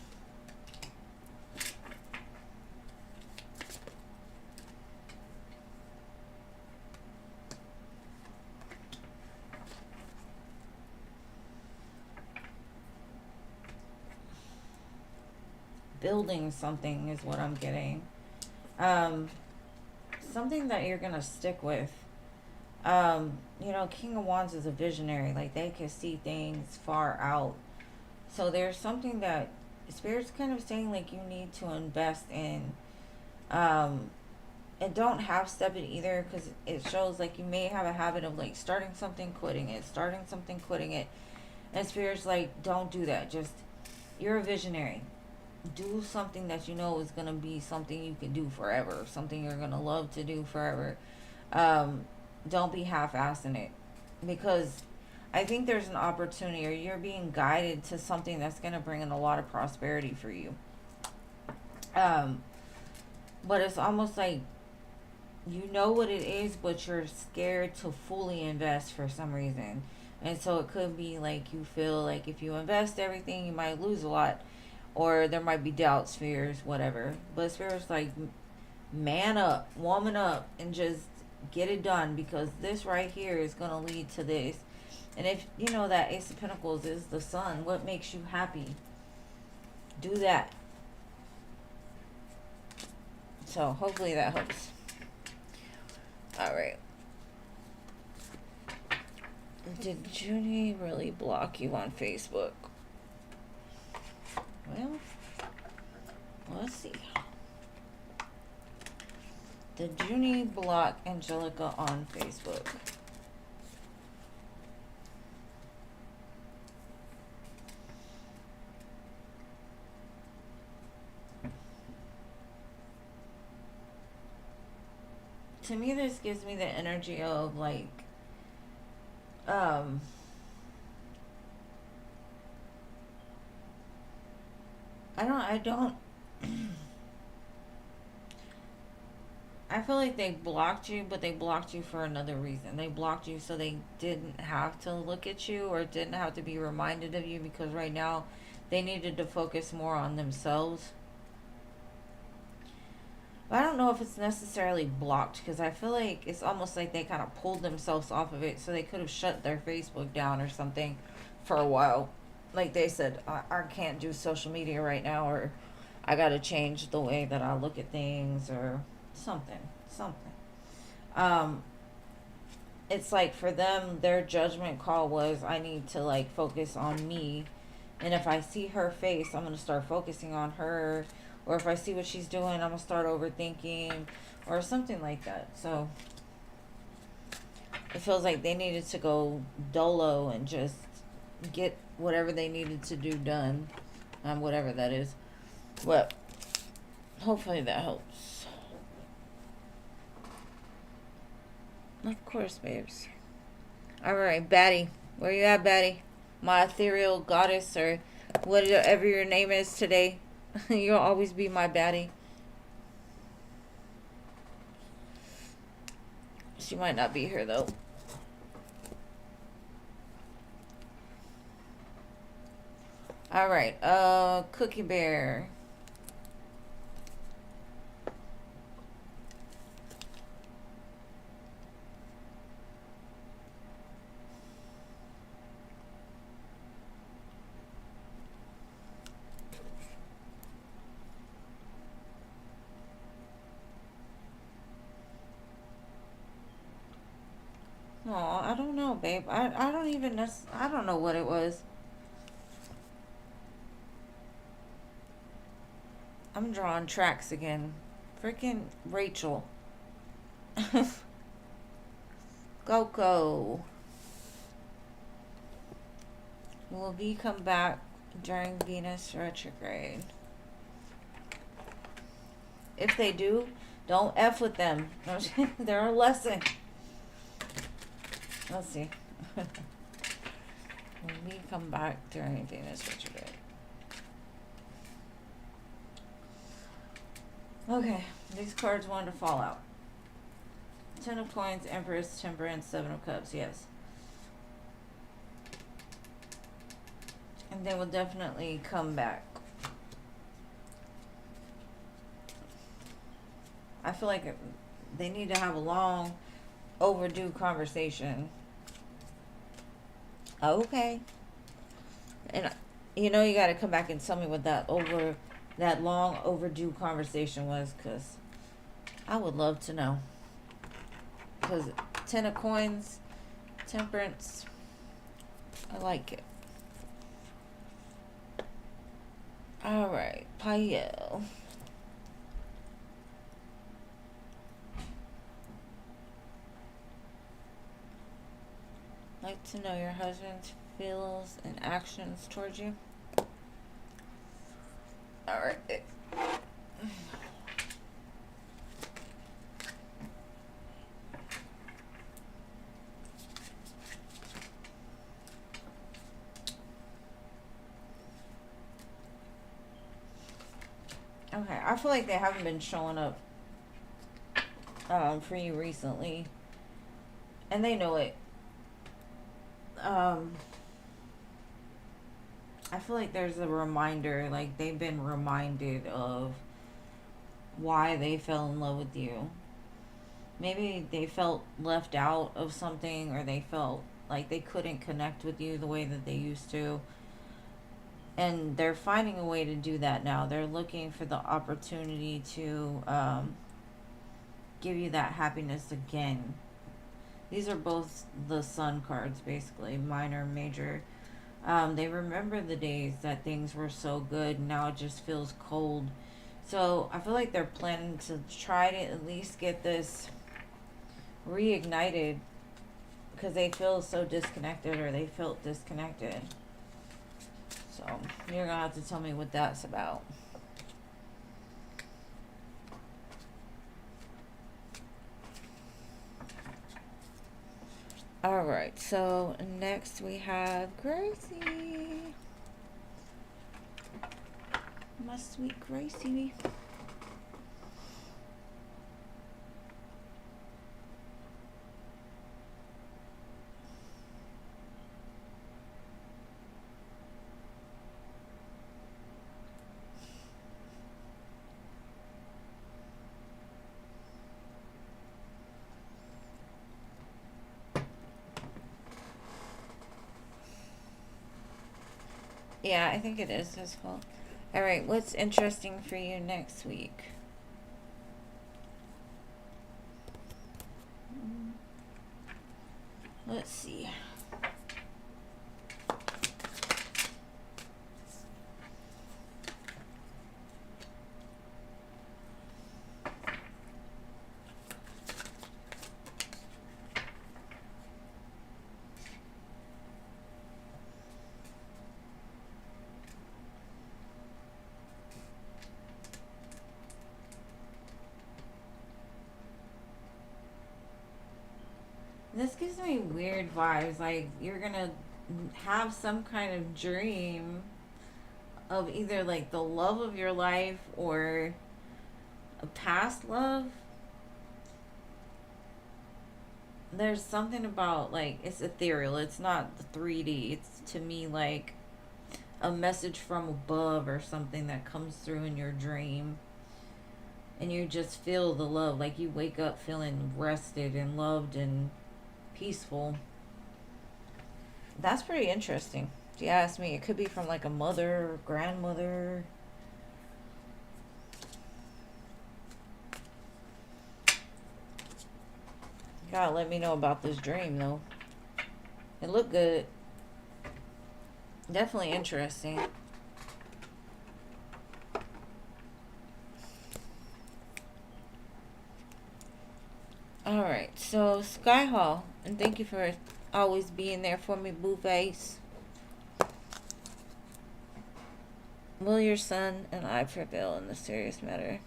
Building something is what I'm getting. Something that you're gonna stick with. You know, King of Wands is a visionary. Like, they can see things far out. So there's something that Spirit's kind of saying, like, you need to invest in. And don't half step it either, because it shows like you may have a habit of like starting something, quitting it, starting something, quitting it. And Spirit's like, don't do that. Just, you're a visionary. Do something that you know is going to be something you can do forever, something you're going to love to do forever. Don't be half-assed in it, because I think there's an opportunity, or you're being guided to something that's going to bring in a lot of prosperity for you. But it's almost like you know what it is, but you're scared to fully invest for some reason. And so it could be like you feel like if you invest everything, you might lose a lot, or there might be doubts, fears, whatever. But Spirit's like, man up, woman up, and just get it done, because this right here is going to lead to this. And if you know that Ace of Pentacles is the sun, what makes you happy? Do that. So hopefully that helps. All right. Did Junie really block you on Facebook? Well, let's see. Did Junie block Angelica on Facebook? To me, this gives me the energy of like, I don't, I feel like they blocked you, but they blocked you for another reason. They blocked you so they didn't have to look at you, or didn't have to be reminded of you, because right now they needed to focus more on themselves. I don't know if it's necessarily blocked, because I feel like it's almost like they kind of pulled themselves off of it, so they could have shut their Facebook down or something for a while. Like they said, I can't do social media right now, or I got to change the way that I look at things, or something. It's like for them, their judgment call was, I need to like focus on me. And if I see her face, I'm going to start focusing on her. Or if I see what she's doing, I'm going to start overthinking, or something like that. So it feels like they needed to go dolo and just get whatever they needed to do done. Whatever that is. Well, hopefully that helps. Of course, babes. Alright, Batty. Where you at, Batty? My ethereal goddess, or whatever your name is today. You'll always be my baddie. She might not be here though. Alright, Cookie Bear. Oh, I don't know, babe. I don't even I don't know what it was. I'm drawing tracks again. Freaking Rachel. Coco. Will V come back during Venus retrograde? If they do, don't F with them. They're a lesson. Let's see. Will we come back during Venus retrograde? Okay, these cards wanted to fall out. Ten of Coins, Empress, Temperance, Seven of Cups, yes. they will definitely come back. I feel like they need to have a long overdue conversation. Okay. And you know you got to come back and tell me what that long overdue conversation was, cuz I would love to know. Cuz 10 of coins, temperance, I like it. All right, Payel. Like to know your husband's feels and actions towards you. All right. Okay, I feel like they haven't been showing up for you recently, and they know it. I feel like there's a reminder, like they've been reminded of why they fell in love with you. Maybe they felt left out of something, or they felt like they couldn't connect with you the way that they used to. And they're finding a way to do that now. They're looking for the opportunity to give you that happiness again. These are both the sun cards, basically, minor, major. They remember the days that things were so good. Now it just feels cold. So I feel like they're planning to try to at least get this reignited, because they feel so disconnected, or they felt disconnected. So you're gonna have to tell me what that's about. All right, so next we have Gracie. My sweet Gracie. Yeah, I think it is his fault. All right, what's interesting for you next week? Let's see. This gives me weird vibes. Like you're gonna have some kind of dream of either like the love of your life or a past love. There's something about, like, it's ethereal. It's not 3D. It's to me like a message from above or something that comes through in your dream. And you just feel the love. Like you wake up feeling rested and loved and peaceful. That's pretty interesting. If you ask me, it could be from like a mother or grandmother. You gotta let me know about this dream though. It looked good. Definitely interesting. Alright, so Sky Hall, and thank you for always being there for me, Boo Face. Will your son and I prevail in this serious matter?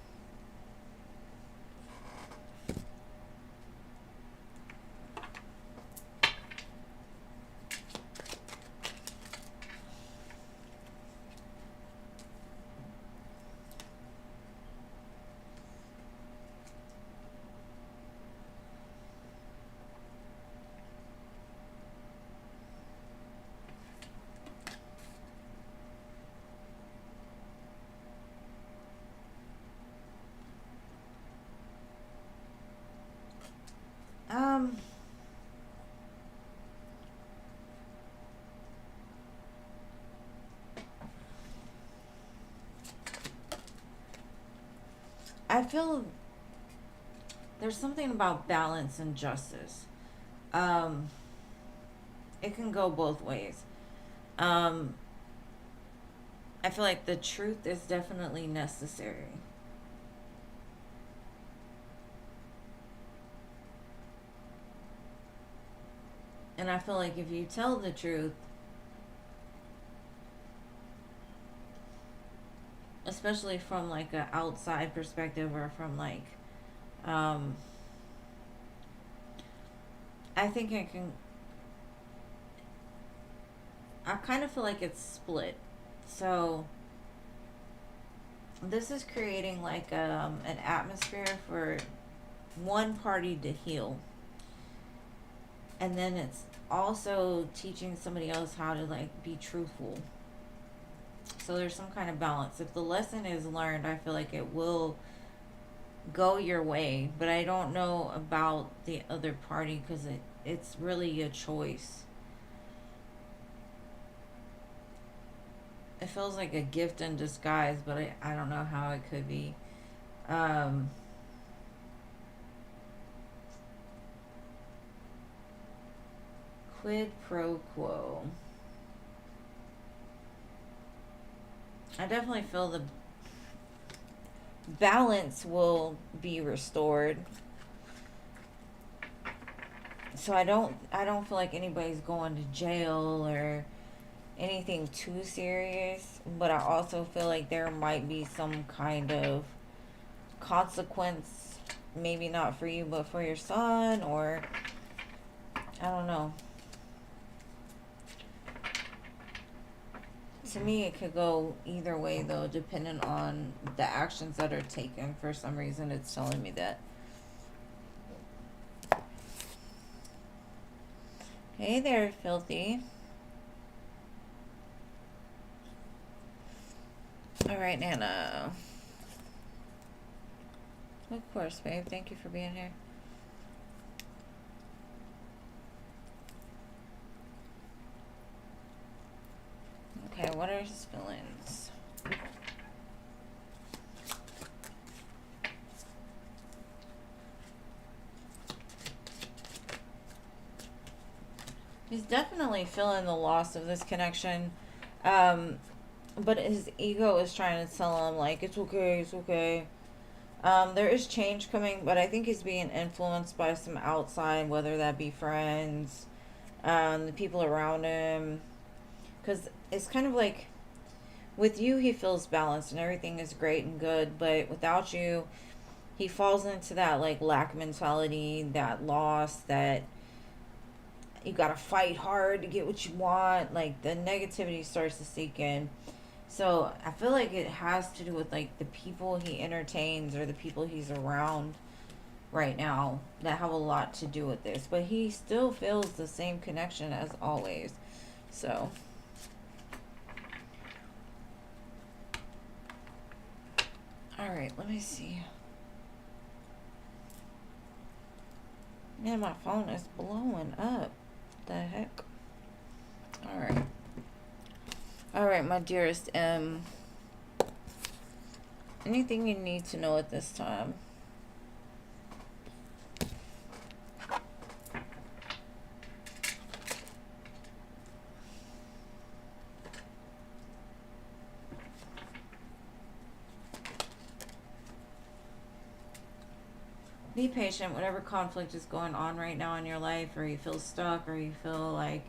I feel there's something about balance and justice. Um, it can go both ways. Um, I feel like the truth is definitely necessary. And I feel like if you tell the truth, especially from like a outside perspective or from like, um, I think it can, I kind of feel like it's split. So this is creating like an atmosphere for one party to heal, and then it's also teaching somebody else how to like be truthful. So there's some kind of balance. If the lesson is learned, I feel like it will go your way, but I don't know about the other party because it's really a choice. It feels like a gift in disguise, but I don't know how it could be. Um, Quid pro quo. I definitely feel the balance will be restored. So I don't feel like anybody's going to jail or anything too serious, but I also feel like there might be some kind of consequence, maybe not for you but for your son, or I don't know. To me it could go either way though, depending on the actions that are taken. For some reason it's telling me that. Hey there, filthy. All right, Nana. Of course, babe. Thank you for being here. Okay, what are his feelings? He's definitely feeling the loss of this connection. Um, but his ego is trying to tell him, like, it's okay, it's okay. There is change coming, but I think he's being influenced by some outside, whether that be friends, the people around him. Because it's kind of like, with you, he feels balanced and everything is great and good, but without you, he falls into that, like, lack mentality, that loss, that you gotta fight hard to get what you want. Like, the negativity starts to sink in. So I feel like it has to do with like the people he entertains or the people he's around right now that have a lot to do with this. But he still feels the same connection as always. So alright, let me see. Man, my phone is blowing up. What the heck? Alright. Alright, my dearest M. Anything you need to know at this time? Be patient. Whatever conflict is going on right now in your life, or you feel stuck, or you feel like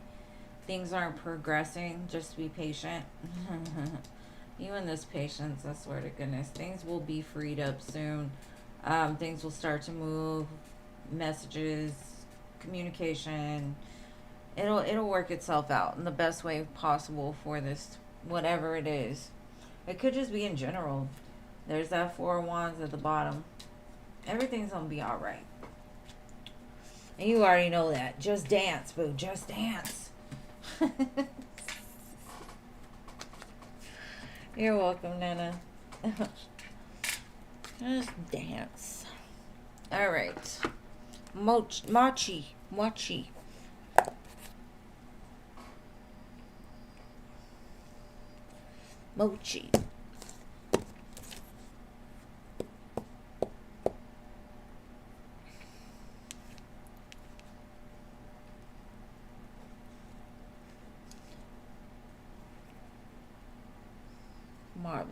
things aren't progressing, just be patient. Even this patience, I swear to goodness, things will be freed up soon. Things will start to move. Messages, communication. It'll work itself out in the best way possible for this, whatever it is. It could just be in general. There's that Four of Wands at the bottom. Everything's gonna be all right. And you already know that. Just dance, boo. Just dance. You're welcome, Nana. Just dance. All right. Mochi.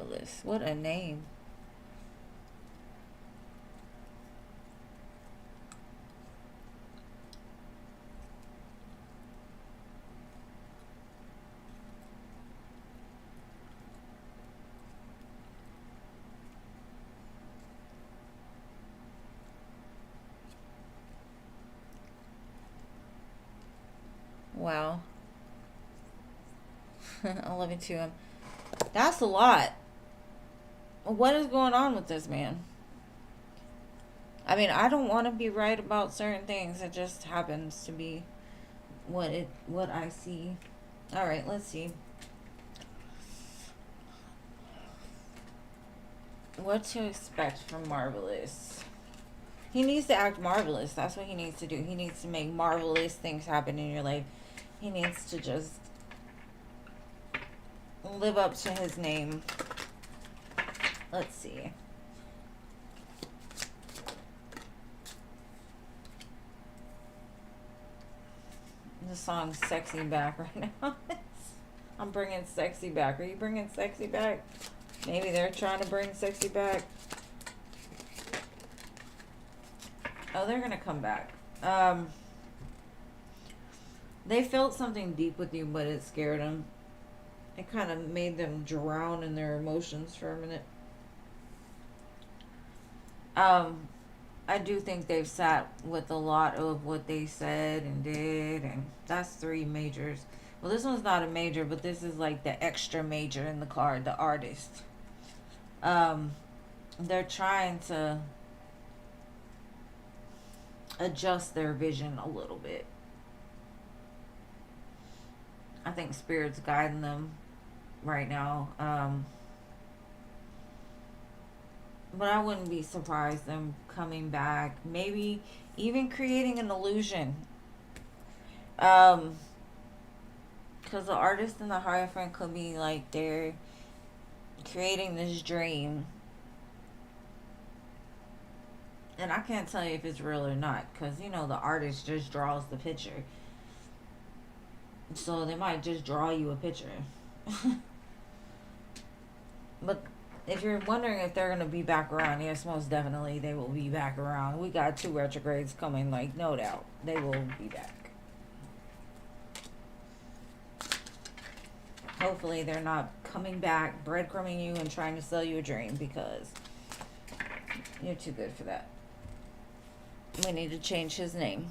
Marvelous. What a name. Wow. I love it too. That's a lot. What is going on with this man? I mean, I don't want to be right about certain things. It just happens to be what I see. All right, let's see. What to expect from Marvelous. He needs to act marvelous. That's what he needs to do. He needs to make marvelous things happen in your life. He needs to just live up to his name. Let's see. The song's sexy back right now. I'm bringing sexy back. Are you bringing sexy back? Maybe they're trying to bring sexy back. Oh, they're gonna come back. They felt something deep with you, but it scared them. It kind of made them drown in their emotions for a minute. I do think they've sat with a lot of what they said and did, and that's 3 majors. Well, this one's not a major, but this is like the extra major in the card, the artist. They're trying to adjust their vision a little bit. I think Spirit's guiding them right now. But I wouldn't be surprised them coming back. Maybe even creating an illusion. Because the artist and the Hierophant could be like they're creating this dream. And I can't tell you if it's real or not. Because, you know, the artist just draws the picture. So they might just draw you a picture. But if you're wondering if they're going to be back around, yes, most definitely they will be back around. We got 2 retrogrades coming, like, no doubt. They will be back. Hopefully they're not coming back, breadcrumbing you and trying to sell you a dream, because you're too good for that. We need to change his name.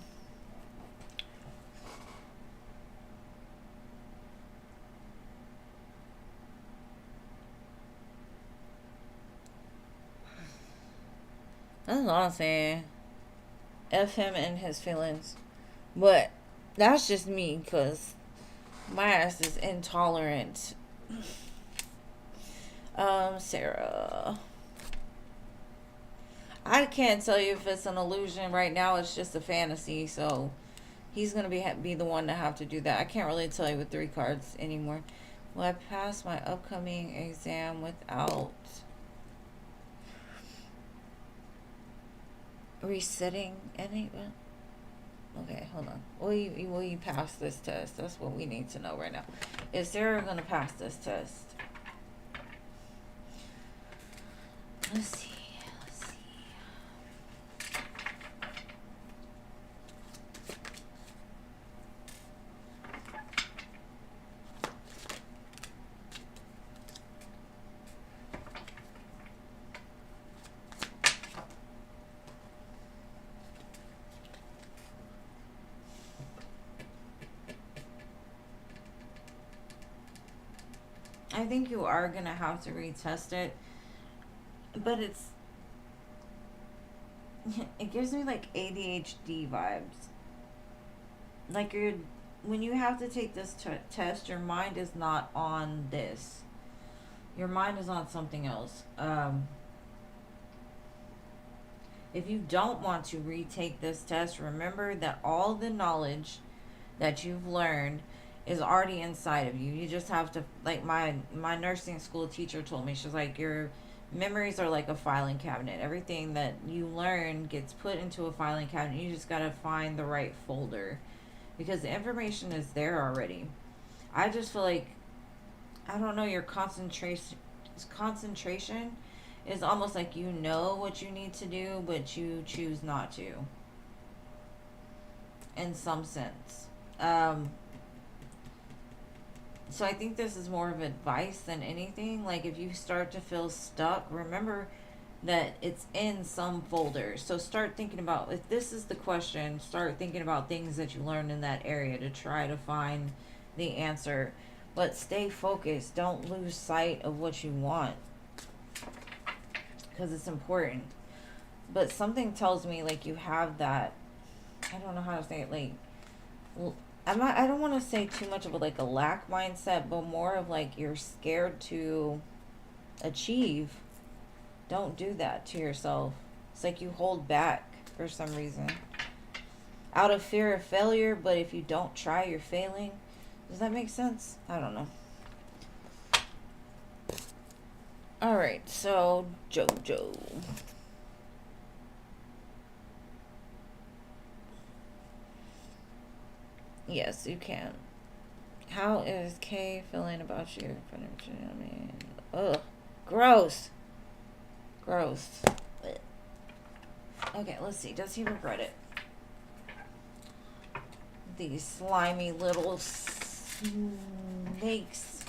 That's all I'm saying. F him and his feelings. But that's just me, because my ass is intolerant. Sarah. I can't tell you if it's an illusion right now. It's just a fantasy, so he's going to be the one to have to do that. I can't really tell you with 3 cards anymore. Will I pass my upcoming exam without resetting any? Okay, hold on. Will you pass this test? That's what we need to know right now. Is Sarah going to pass this test? Let's see. I think you are going to have to retest it. But it gives me like ADHD vibes. Like when you have to take this test, your mind is not on this. Your mind is on something else. If you don't want to retake this test, remember that all the knowledge that you've learned is already inside of you. You just have to, like my nursing school teacher told me, she's like, your memories are like a filing cabinet. Everything that you learn gets put into a filing cabinet. You just got to find the right folder, because the information is there already. I just feel like, I don't know, your concentration is almost like you know what you need to do, but you choose not to. In some sense. So I think this is more of advice than anything. Like if you start to feel stuck, remember that it's in some folder. So start thinking about, if this is the question, start thinking about things that you learned in that area to try to find the answer. But stay focused. Don't lose sight of what you want, because it's important. But something tells me like you have that, I don't know how to say it, like, I don't want to say too much of a lack mindset, but more of like you're scared to achieve. Don't do that to yourself. It's like you hold back for some reason out of fear of failure, but if you don't try, you're failing. Does that make sense? I don't know. All right, so JoJo. Yes, you can. How is Kay feeling about you? I mean, ugh, gross. Gross. Okay, let's see. Does he regret it? These slimy little snakes.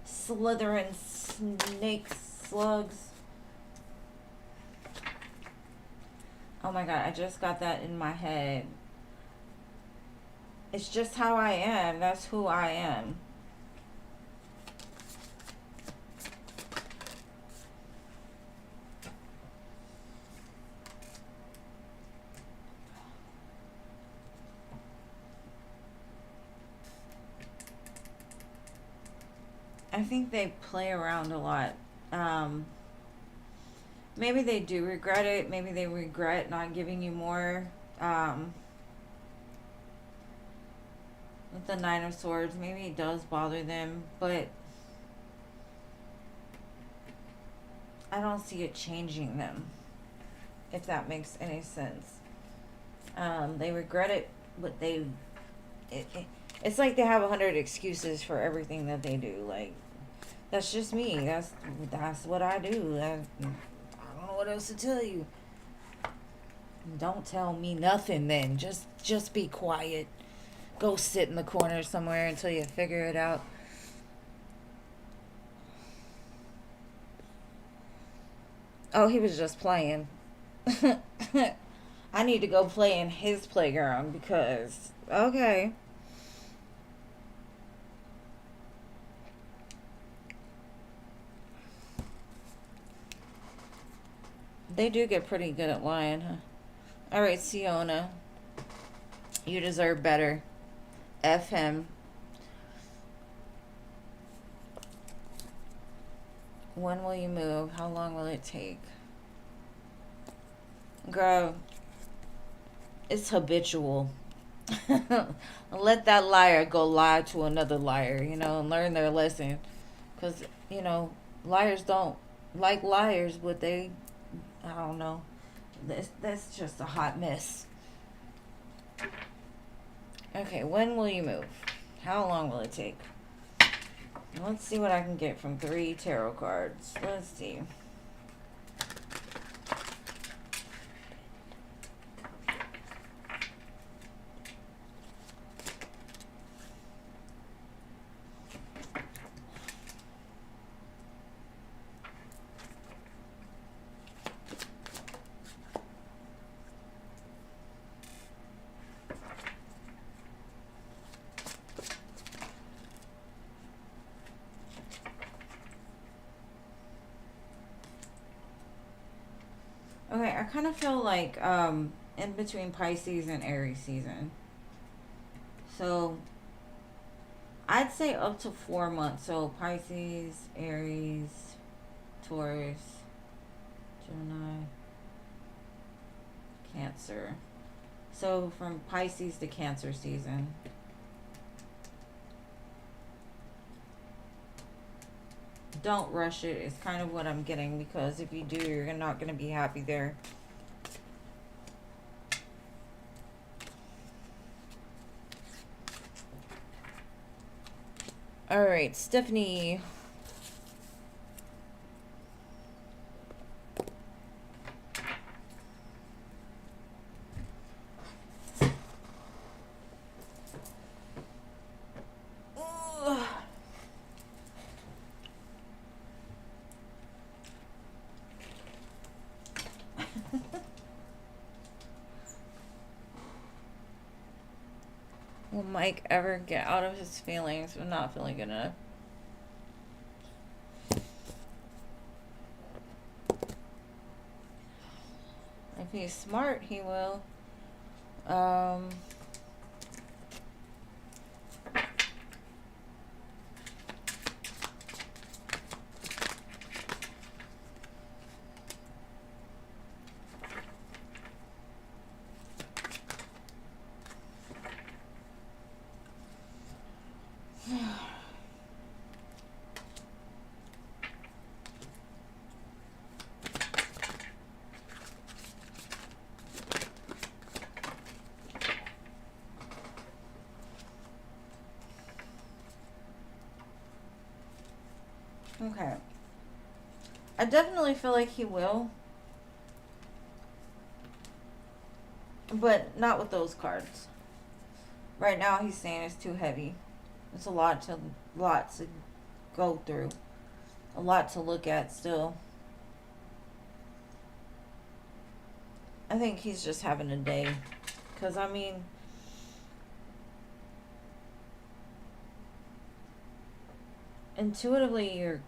Slithering snake slugs. Oh my god, I just got that in my head. It's just how I am. That's who I am. I think they play around a lot. Maybe they do regret it. Maybe they regret not giving you more. With the Nine of Swords, maybe it does bother them, but I don't see it changing them, if that makes any sense. They regret it, but it's like they have 100 excuses for everything that they do. Like, that's just me. That's what I do. I don't know what else to tell you. Don't tell me nothing then. Just be quiet. Go sit in the corner somewhere until you figure it out. Oh, he was just playing. I need to go play in his playground because, okay. They do get pretty good at lying, huh? Alright, Siona. You deserve better. F him. When will you move? How long will it take? Girl, it's habitual. Let that liar go lie to another liar, and learn their lesson. Because, liars don't like liars, but I don't know. That's just a hot mess. Okay, when will you move? How long will it take? Let's see what I can get from 3 tarot cards. Let's see. Okay, I kind of feel like in between Pisces and Aries season. So I'd say up to 4 months. So Pisces, Aries, Taurus, Gemini, Cancer. So from Pisces to Cancer season. Don't rush it. It's kind of what I'm getting, because if you do, you're not going to be happy there. All right, Stephanie, Will Mike ever get out of his feelings of not feeling good enough? If he's smart, he will. Okay. I definitely feel like he will. But not with those cards. Right now he's saying it's too heavy. It's a lot to go through. A lot to look at still. I think he's just having a day. Because, I mean, intuitively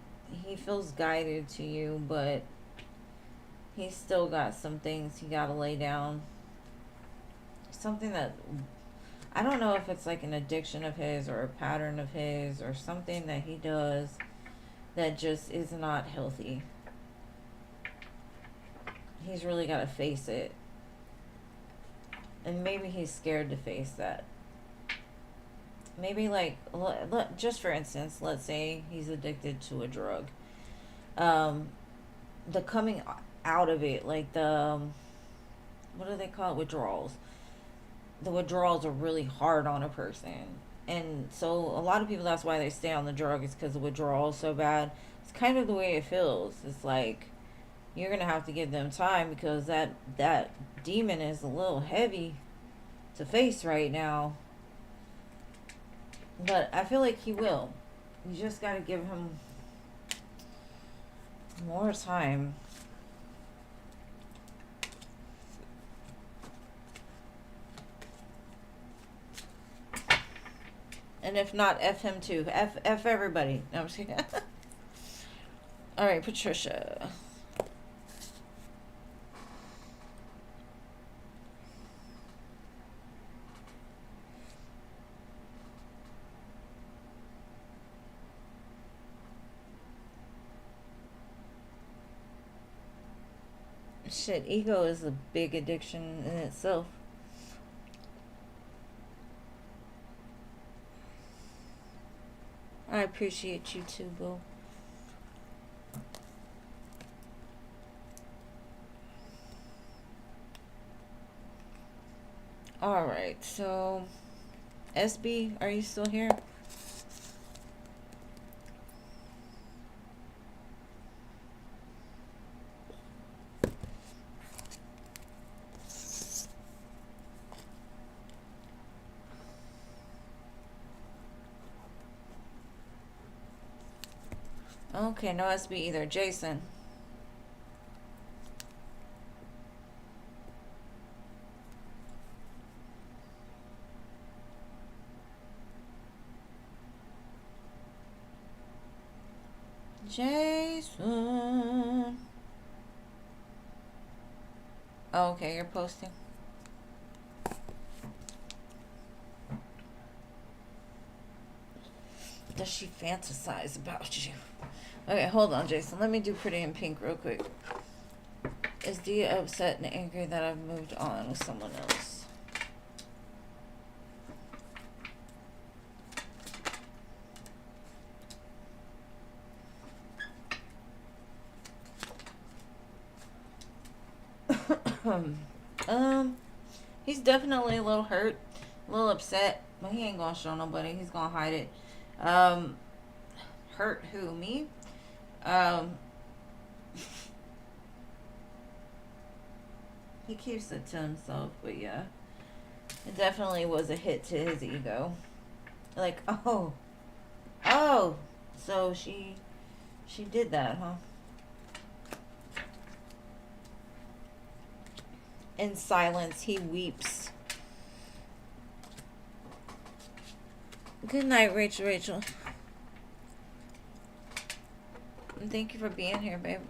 he feels guided to you, but he's still got some things he got to lay down. Something that, I don't know if it's like an addiction of his or a pattern of his or something that he does that just is not healthy. He's really got to face it. And maybe he's scared to face that. Maybe, like, just for instance, let's say he's addicted to a drug. The coming out of it, like what do they call it? Withdrawals. The withdrawals are really hard on a person. And so a lot of people, that's why they stay on the drug, is because the withdrawal is so bad. It's kind of the way it feels. It's like you're going to have to give them time because that demon is a little heavy to face right now. But I feel like he will. You just got to give him more time. And if not, F him too. F everybody. No, I'm just kidding. All right, Patricia. Shit, ego is a big addiction in itself. I appreciate you too, boo. Alright, so SB, are you still here? Okay, no SB either. Jason. Jason. Oh, okay, you're posting. Does she fantasize about you? Okay, hold on, Jason. Let me do Pretty in Pink real quick. Is Dia upset and angry that I've moved on with someone else? He's definitely a little hurt, a little upset, but he ain't gonna show nobody. He's gonna hide it. Hurt who? Me? He keeps it to himself, but yeah. It definitely was a hit to his ego. Like, oh, so she did that, huh? In silence, he weeps. Good night, Rachel. And thank you for being here, babe.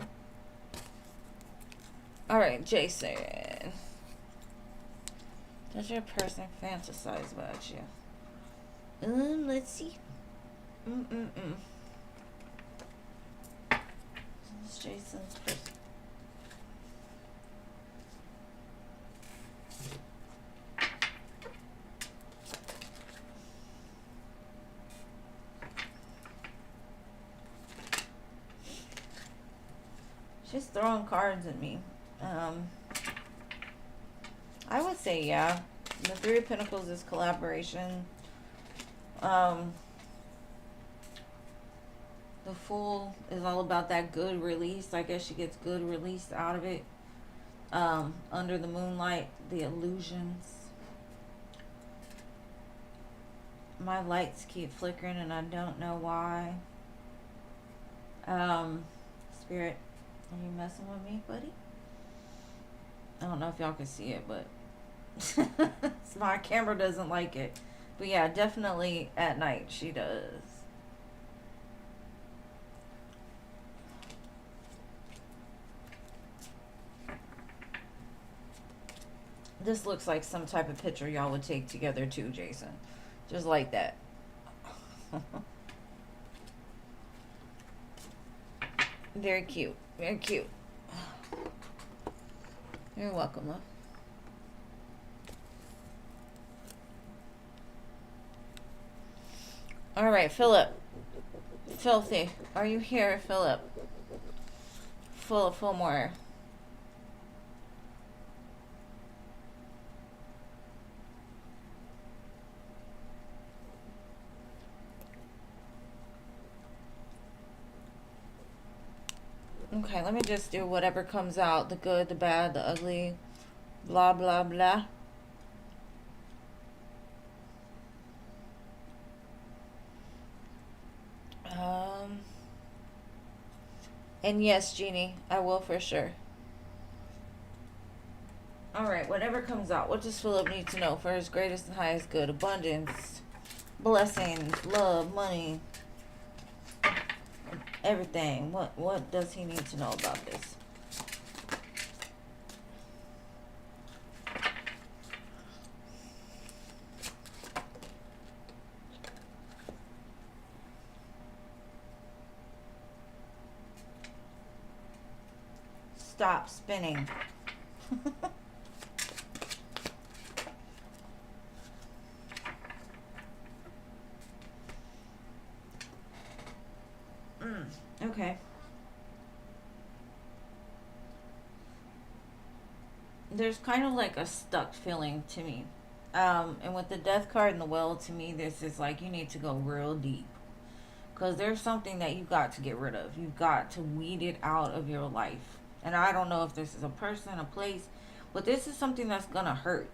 Alright, Jason. Does your person fantasize about you? Let's see. It's Jason's person. She's throwing cards at me. I would say, yeah. The Three of Pentacles is collaboration. The Fool is all about that good release. I guess she gets good release out of it. Under the moonlight, the illusions. My lights keep flickering and I don't know why. Spirit, are you messing with me, buddy? I don't know if y'all can see it, but my camera doesn't like it. But yeah, definitely at night she does. This looks like some type of picture y'all would take together too, Jason. Just like that. Very cute. Very cute. You're welcome, love. All right, Philip. Filthy. Are you here, Philip? Full more. Okay, let me just do whatever comes out. The good, the bad, the ugly. Blah, blah, blah. And yes, Jeannie, I will for sure. Alright, whatever comes out. What does Philip need to know for his greatest and highest good? Abundance, blessings, love, money, everything. What does he need to know about this? Stop spinning. Okay. There's kind of like a stuck feeling to me. And with the death card and the well, to me, this is like you need to go real deep. Because there's something that you got to get rid of. You've got to weed it out of your life. And I don't know if this is a person, a place, but this is something that's going to hurt.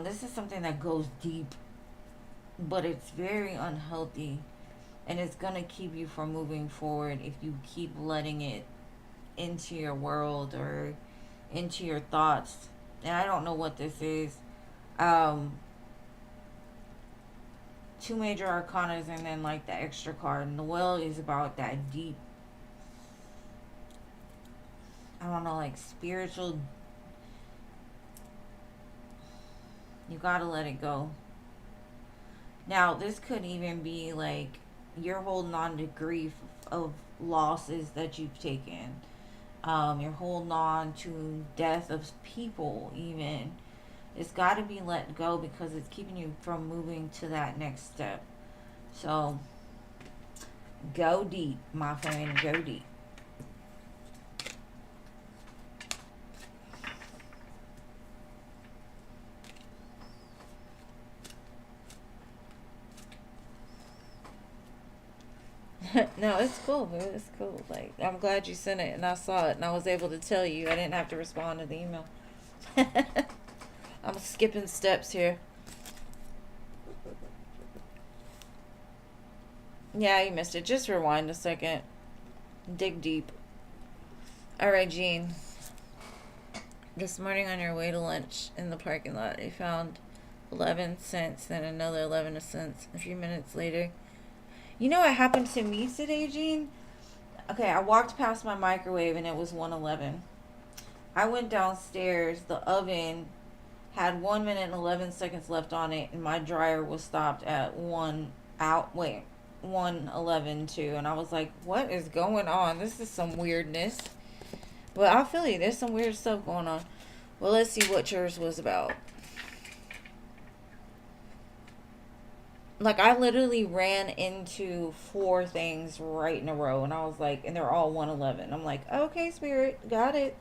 This is something that goes deep, but it's very unhealthy. And it's going to keep you from moving forward if you keep letting it into your world or into your thoughts. And I don't know what this is. Two major arcanas and then like the extra card. And the well is about that deep, I don't know, like spiritual. You gotta let it go. Now, this could even be like you're holding on to grief of losses that you've taken. You're holding on to death of people even. It's got to be let go because it's keeping you from moving to that next step. So, go deep, my friend. Go deep. No, it's cool, man. It's cool. Like, I'm glad you sent it and I saw it and I was able to tell you. I didn't have to respond to the email. I'm skipping steps here. Yeah, you missed it. Just rewind a second. Dig deep. Alright, Jean. This morning on your way to lunch in the parking lot, you found 11 cents, then another 11 cents a few minutes later. You know what happened to me today, Gene? Okay, I walked past my microwave and it was 111. I went downstairs, the oven had 1 minute and 11 seconds left on it, and my dryer was stopped at 111 too. And I was like, what is going on? This is some weirdness. But I feel you, there's some weird stuff going on. Well, let's see what yours was about. Like, I literally ran into 4 things right in a row, and I was like, and they're all 111. I'm like, okay, Spirit, got it.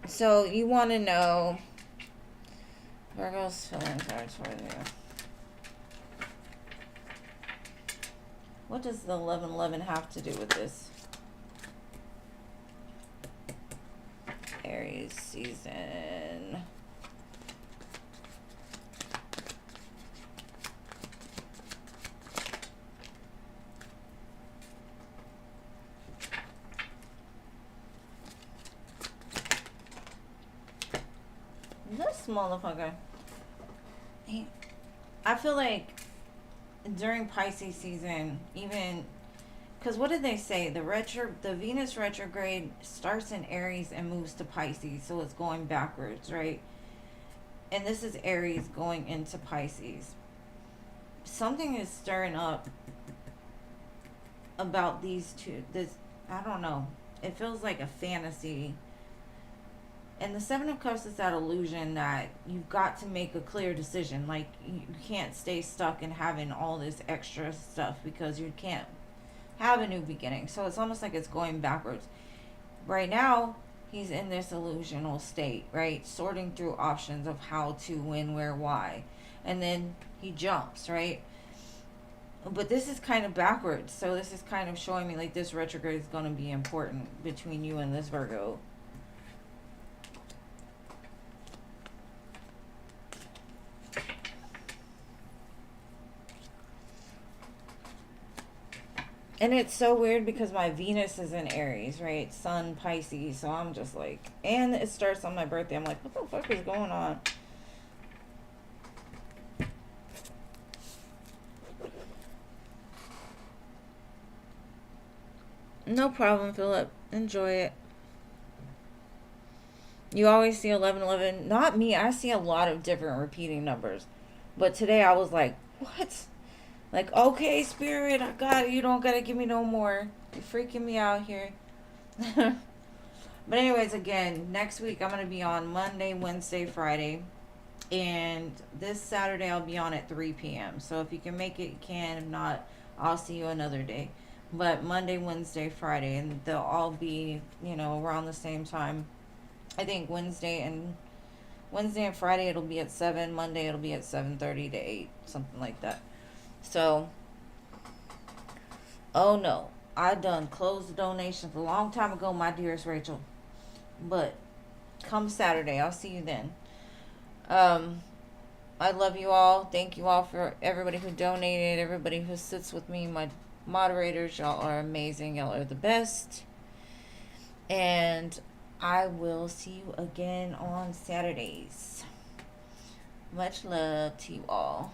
So, you want to know Virgo's feeling cards for you. What does the 1111 have to do with this? Aries season. This motherfucker. I feel like during Pisces season, even because what did they say? The Venus retrograde starts in Aries and moves to Pisces, so it's going backwards, right? And this is Aries going into Pisces. Something is stirring up about these two. This, I don't know. It feels like a fantasy. And the Seven of Cups is that illusion that you've got to make a clear decision. Like, you can't stay stuck in having all this extra stuff because you can't have a new beginning. So it's almost like it's going backwards. Right now, he's in this illusional state, right? Sorting through options of how to, when, where, why. And then he jumps, right? But this is kind of backwards. So this is kind of showing me like this retrograde is going to be important between you and this Virgo. And it's so weird because my Venus is in Aries, right? Sun, Pisces. So I'm just like, and it starts on my birthday. I'm like, what the fuck is going on? No problem, Philip. Enjoy it. You always see 1111. Not me. I see a lot of different repeating numbers. But today I was like, what? Like, okay, Spirit, I got it. You don't got to give me no more. You're freaking me out here. But anyways, again, next week I'm going to be on Monday, Wednesday, Friday. And this Saturday I'll be on at 3 p.m. So if you can make it, you can. If not, I'll see you another day. But Monday, Wednesday, Friday. And they'll all be, around the same time. I think Wednesday and Friday it'll be at 7. Monday it'll be at 7:30 to 8. Something like that. So, oh no, I done closed the donations a long time ago, my dearest Rachel. But come Saturday, I'll see you then. I love you all. Thank you all for everybody who donated, everybody who sits with me, my moderators. Y'all are amazing. Y'all are the best. And I will see you again on Saturdays. Much love to you all.